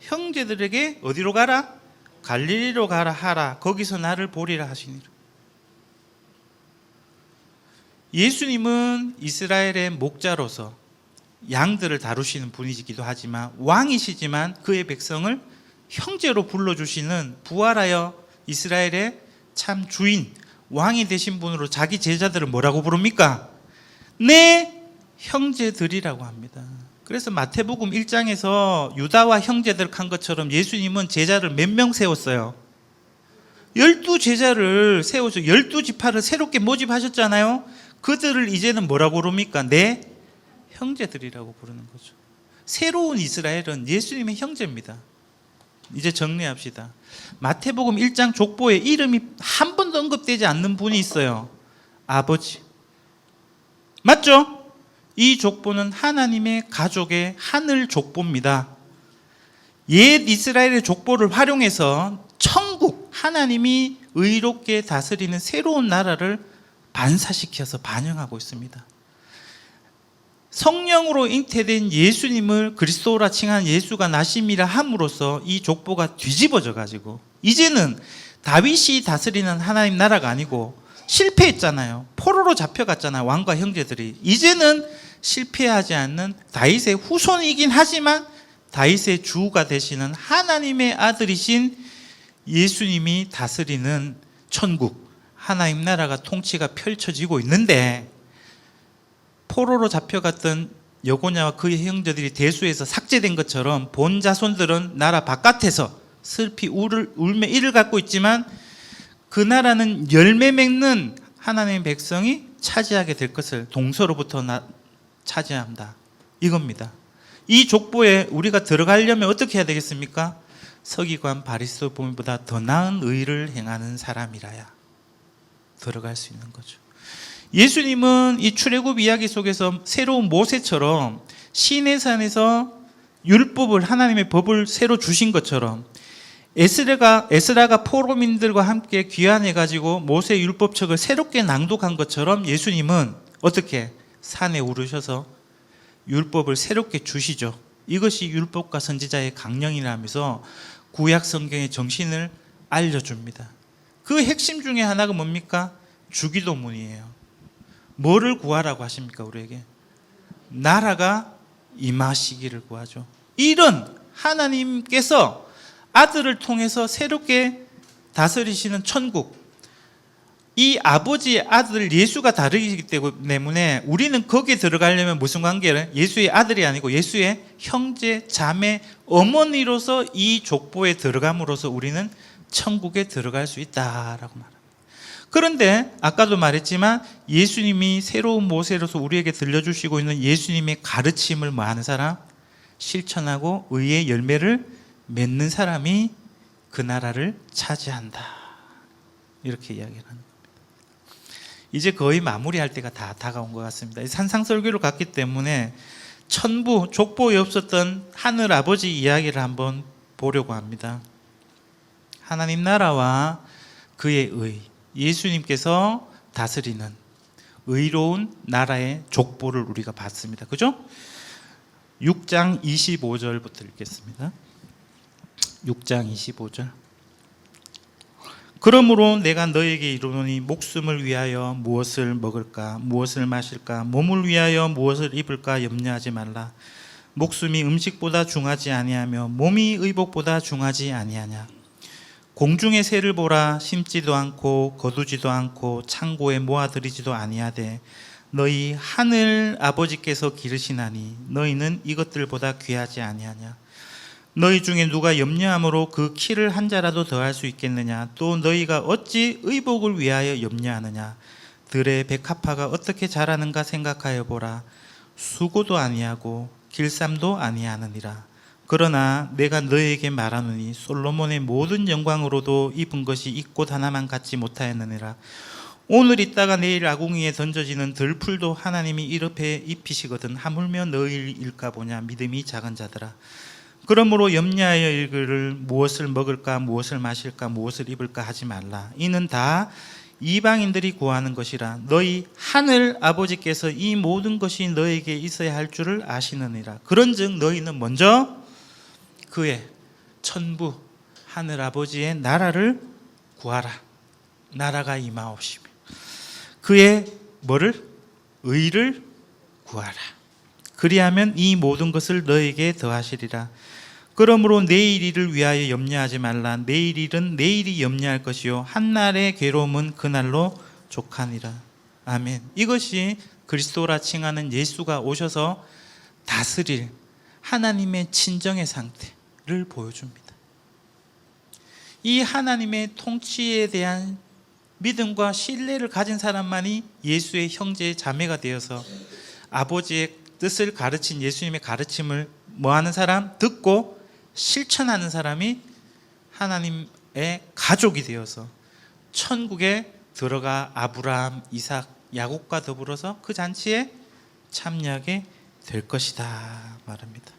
형제들에게 어디로 가라? 갈릴리로 가라 하라. 거기서 나를 보리라 하시니라. 예수님은 이스라엘의 목자로서 양들을 다루시는 분이시기도 하지만 왕이시지만 그의 백성을 형제로 불러주시는, 부활하여 이스라엘의 참 주인, 왕이 되신 분으로 자기 제자들을 뭐라고 부릅니까? 내 형제들이라고 합니다. 그래서 마태복음 1장에서 유다와 형제들 한 것처럼 예수님은 제자를 몇 명 세웠어요? 12제자를 세워서 12지파를 새롭게 모집하셨잖아요. 그들을 이제는 뭐라고 부릅니까? 내 형제들이라고 부르는 거죠. 새로운 이스라엘은 예수님의 형제입니다. 이제 정리합시다. 마태복음 1장 족보에 이름이 한 번도 언급되지 않는 분이 있어요. 아버지. 맞죠? 이 족보는 하나님의 가족의 하늘 족보입니다. 옛 이스라엘의 족보를 활용해서 천국, 하나님이 의롭게 다스리는 새로운 나라를 반사시켜서 반영하고 있습니다. 성령으로 잉태된 예수님을 그리스도라 칭한 예수가 나심이라 함으로써 이 족보가 뒤집어져 가지고 이제는 다윗이 다스리는 하나님 나라가 아니고, 실패했잖아요. 포로로 잡혀갔잖아요. 왕과 형제들이. 이제는 실패하지 않는 다윗의 후손이긴 하지만 다윗의 주가 되시는 하나님의 아들이신 예수님이 다스리는 천국, 하나님 나라가 통치가 펼쳐지고 있는데, 포로로 잡혀갔던 여고냐와 그의 형제들이 대수해서 삭제된 것처럼 본 자손들은 나라 바깥에서 슬피 울며 이를 갖고 있지만 그 나라는 열매 맺는 하나님의 백성이 차지하게 될 것을 동서로부터 차지한다. 이겁니다. 이 족보에 우리가 들어가려면 어떻게 해야 되겠습니까? 서기관 바리새인 보미보다 더 나은 의를 행하는 사람이라야 들어갈 수 있는 거죠. 예수님은 이 출애굽 이야기 속에서 새로운 모세처럼 시내산에서 율법을, 하나님의 법을 새로 주신 것처럼 에스라가 포로민들과 함께 귀환해가지고 모세 율법책을 새롭게 낭독한 것처럼 예수님은 어떻게 산에 오르셔서 율법을 새롭게 주시죠. 이것이 율법과 선지자의 강령이라면서 구약 성경의 정신을 알려줍니다. 그 핵심 중에 하나가 뭡니까? 주기도문이에요. 뭐를 구하라고 하십니까? 우리에게 나라가 임하시기를 구하죠. 이런 하나님께서 아들을 통해서 새롭게 다스리시는 천국, 이 아버지의 아들 예수가 다르기 때문에 우리는 거기에 들어가려면 무슨 관계를? 예수의 아들이 아니고 예수의 형제, 자매, 어머니로서 이 족보에 들어감으로써 우리는 천국에 들어갈 수 있다라고 말합니다. 그런데 아까도 말했지만 예수님이 새로운 모세로서 우리에게 들려주시고 있는 예수님의 가르침을 뭐 하는 사람? 실천하고 의의 열매를 맺는 사람이 그 나라를 차지한다. 이렇게 이야기를 하는 겁니다. 이제 거의 마무리할 때가 다 다가온 것 같습니다. 산상설교를 갔기 때문에 천부, 족보에 없었던 하늘 아버지 이야기를 한번 보려고 합니다. 하나님 나라와 그의 의, 예수님께서 다스리는 의로운 나라의 족보를 우리가 봤습니다. 그죠? 6장 25절부터 읽겠습니다. 6장 25절. 그러므로 내가 너에게 이르노니 목숨을 위하여 무엇을 먹을까 무엇을 마실까 몸을 위하여 무엇을 입을까 염려하지 말라. 목숨이 음식보다 중하지 아니하며 몸이 의복보다 중하지 아니하냐. 공중의 새를 보라. 심지도 않고 거두지도 않고 창고에 모아들이지도 아니하되 너희 하늘 아버지께서 기르시나니 너희는 이것들보다 귀하지 아니하냐. 너희 중에 누가 염려함으로 그 키를 한 자라도 더할 수 있겠느냐. 또 너희가 어찌 의복을 위하여 염려하느냐. 들의 백합화가 어떻게 자라는가 생각하여 보라. 수고도 아니하고 길쌈도 아니하느니라. 그러나 내가 너희에게 말하노니 솔로몬의 모든 영광으로도 입은 것이 이 꽃 하나만 갖지 못하였느니라. 오늘 있다가 내일 아궁이에 던져지는 들풀도 하나님이 이렇게 입히시거든 하물며 너희일까 보냐. 믿음이 작은 자들아. 그러므로 염려하여 이르기를 무엇을 먹을까 무엇을 마실까 무엇을 입을까 하지 말라. 이는 다 이방인들이 구하는 것이라. 너희 하늘 아버지께서 이 모든 것이 너에게 있어야 할 줄을 아시느니라. 그런즉 너희는 먼저 그의 천부 하늘 아버지의 나라를 구하라. 나라가 임하옵시며 그의 뭐를? 의를 구하라. 그리하면 이 모든 것을 너에게 더하시리라. 그러므로 내일 일을 위하여 염려하지 말라. 내일 일은 내일이 염려할 것이요 한날의 괴로움은 그날로 족하니라. 아멘. 이것이 그리스도라 칭하는 예수가 오셔서 다스릴 하나님의 친정의 상태를 보여줍니다. 이 하나님의 통치에 대한 믿음과 신뢰를 가진 사람만이 예수의 형제 자매가 되어서 아버지의 뜻을 가르친 예수님의 가르침을 뭐하는 사람? 듣고 실천하는 사람이 하나님의 가족이 되어서 천국에 들어가 아브라함, 이삭, 야곱과 더불어서 그 잔치에 참여하게 될 것이다 말합니다.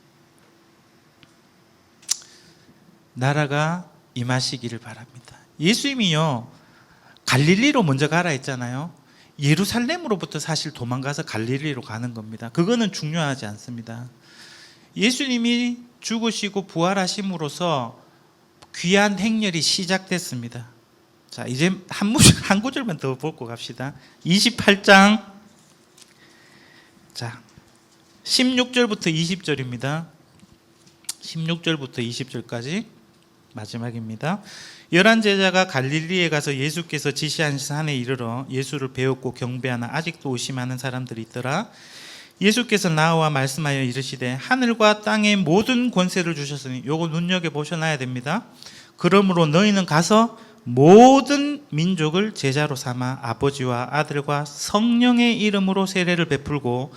나라가 임하시기를 바랍니다. 예수님이요 갈릴리로 먼저 가라 했잖아요. 예루살렘으로부터 사실 도망가서 갈릴리로 가는 겁니다. 그거는 중요하지 않습니다. 예수님이 죽으시고 부활하심으로써 귀한 행렬이 시작됐습니다. 자, 이제 한 구절만 더 보고 갑시다. 28장 자 16절부터 20절입니다. 16절부터 20절까지 마지막입니다. 11 제자가 갈릴리에 가서 예수께서 지시한 산에 이르러 예수를 배웠고 경배하나 아직도 의심하는 사람들이 있더라. 예수께서 나와 말씀하여 이르시되 하늘과 땅의 모든 권세를 주셨으니 요거 눈여겨보셔놔야 됩니다. 그러므로 너희는 가서 모든 민족을 제자로 삼아 아버지와 아들과 성령의 이름으로 세례를 베풀고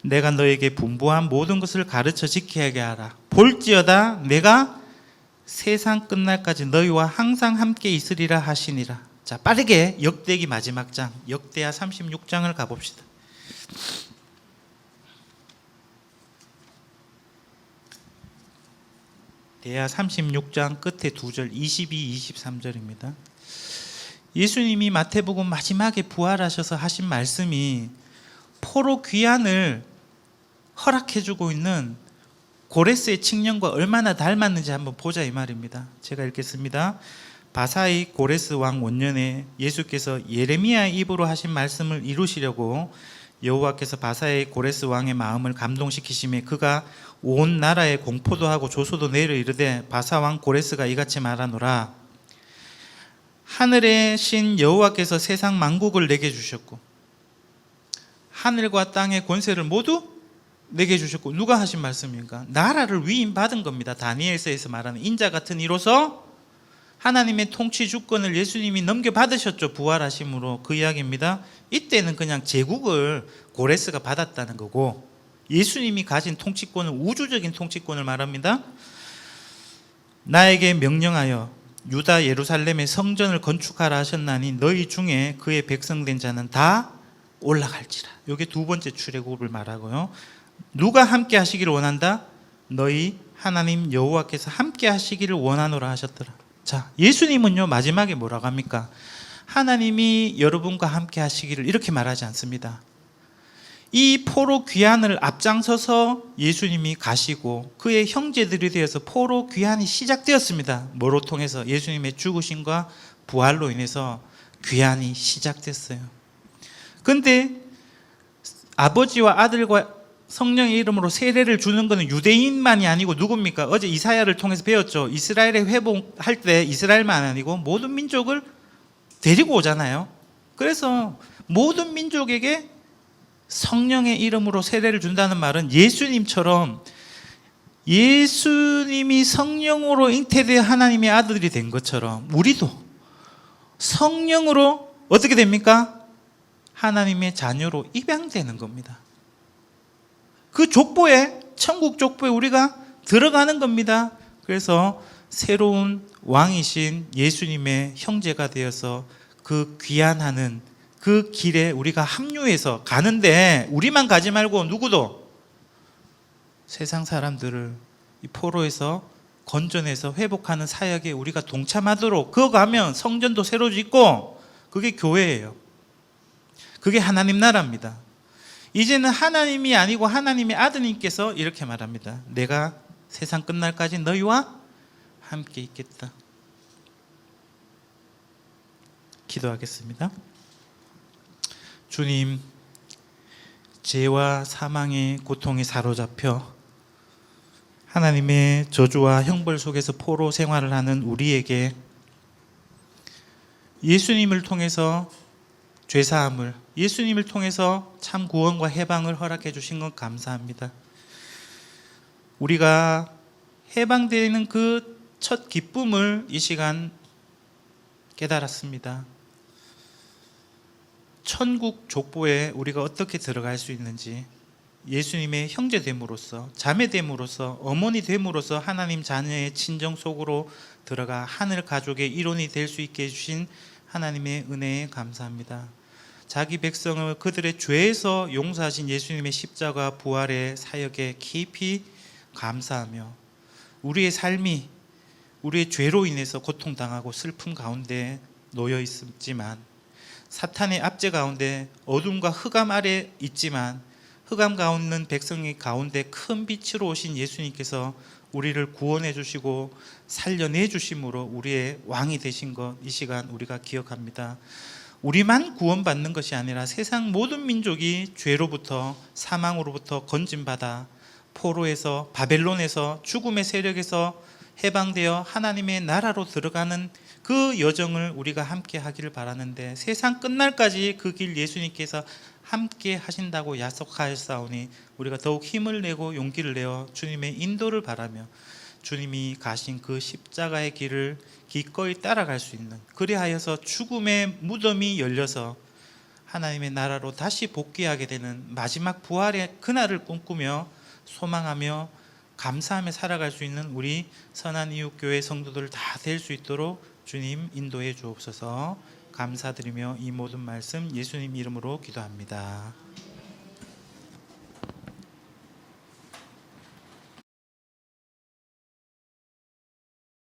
내가 너에게 분부한 모든 것을 가르쳐 지키게 하라. 볼지어다 내가 세상 끝날까지 너희와 항상 함께 있으리라 하시니라. 자, 빠르게 역대기 마지막 장 역대하 36장을 가봅시다. 대하 36장 끝에 2절 22, 23절입니다. 예수님이 마태복음 마지막에 부활하셔서 하신 말씀이 포로 귀환을 허락해주고 있는 고레스의 칙령과 얼마나 닮았는지 한번 보자 이 말입니다. 제가 읽겠습니다. 바사이 고레스 왕 원년에 예수께서 예레미야의 입으로 하신 말씀을 이루시려고 여호와께서 바사이 고레스 왕의 마음을 감동시키심에 그가 온 나라에 공포도 하고 조소도 내려 이르되 바사 왕 고레스가 이같이 말하노라. 하늘의 신 여호와께서 세상 만국을 내게 주셨고 하늘과 땅의 권세를 모두 내게 주셨고 누가 하신 말씀입니까? 나라를 위임받은 겁니다. 다니엘서에서 말하는 인자 같은 이로서 하나님의 통치 주권을 예수님이 넘겨받으셨죠. 부활하심으로. 그 이야기입니다. 이때는 그냥 제국을 고레스가 받았다는 거고, 예수님이 가진 통치권은 우주적인 통치권을 말합니다. 나에게 명령하여 유다 예루살렘의 성전을 건축하라 하셨나니 너희 중에 그의 백성된 자는 다 올라갈지라. 이게 두 번째 출애굽을 말하고요. 누가 함께 하시기를 원한다? 너희 하나님 여호와께서 함께 하시기를 원하노라 하셨더라. 자, 예수님은요 마지막에 뭐라고 합니까? 하나님이 여러분과 함께 하시기를 이렇게 말하지 않습니다. 이 포로 귀환을 앞장서서 예수님이 가시고 그의 형제들이 되어서 포로 귀환이 시작되었습니다. 뭐로 통해서? 예수님의 죽으심과 부활로 인해서 귀환이 시작됐어요. 근데 아버지와 아들과 성령의 이름으로 세례를 주는 것은 유대인만이 아니고 누굽니까? 어제 이사야를 통해서 배웠죠. 이스라엘의 회복할 때 이스라엘만 아니고 모든 민족을 데리고 오잖아요. 그래서 모든 민족에게 성령의 이름으로 세례를 준다는 말은 예수님처럼 예수님이 성령으로 잉태되어 하나님의 아들이 된 것처럼 우리도 성령으로 어떻게 됩니까? 하나님의 자녀로 입양되는 겁니다. 그 족보에, 천국 족보에 우리가 들어가는 겁니다. 그래서 새로운 왕이신 예수님의 형제가 되어서 그 귀환하는 그 길에 우리가 합류해서 가는데, 우리만 가지 말고 누구도 세상 사람들을 이 포로에서 건져내서 회복하는 사역에 우리가 동참하도록, 그거 가면 성전도 새로 짓고 그게 교회예요. 그게 하나님 나라입니다. 이제는 하나님이 아니고 하나님의 아드님께서 이렇게 말합니다. 내가 세상 끝날까지 너희와 함께 있겠다. 기도하겠습니다. 주님, 죄와 사망의 고통에 사로잡혀 하나님의 저주와 형벌 속에서 포로 생활을 하는 우리에게 예수님을 통해서 죄사함을, 예수님을 통해서 참 구원과 해방을 허락해 주신 건 감사합니다. 우리가 해방되는 그 첫 기쁨을 이 시간 깨달았습니다. 천국 족보에 우리가 어떻게 들어갈 수 있는지, 예수님의 형제됨으로써, 자매됨으로써, 어머니 됨으로써 하나님 자녀의 친정 속으로 들어가 하늘 가족의 일원이 될 수 있게 해주신 하나님의 은혜에 감사합니다. 자기 백성을 그들의 죄에서 용서하신 예수님의 십자가 부활의 사역에 깊이 감사하며, 우리의 삶이 우리의 죄로 인해서 고통당하고 슬픔 가운데 놓여 있지만, 사탄의 압제 가운데 어둠과 흑암 아래 있지만, 흑암 가운데 있는 백성의 가운데 큰 빛으로 오신 예수님께서 우리를 구원해 주시고 살려내 주심으로 우리의 왕이 되신 것, 이 시간 우리가 기억합니다. 우리만 구원받는 것이 아니라 세상 모든 민족이 죄로부터, 사망으로부터 건진받아 포로에서, 바벨론에서, 죽음의 세력에서 해방되어 하나님의 나라로 들어가는 그 여정을 우리가 함께 하기를 바라는데, 세상 끝날까지 그 길 예수님께서 함께 하신다고 약속하였사오니 우리가 더욱 힘을 내고 용기를 내어 주님의 인도를 바라며 주님이 가신 그 십자가의 길을 기꺼이 따라갈 수 있는, 그리하여서 죽음의 무덤이 열려서 하나님의 나라로 다시 복귀하게 되는 마지막 부활의 그날을 꿈꾸며 소망하며 감사하며 살아갈 수 있는 우리 선한 이웃교회 성도들 다 될 수 있도록 주님 인도해 주옵소서. 감사드리며 이 모든 말씀 예수님 이름으로 기도합니다.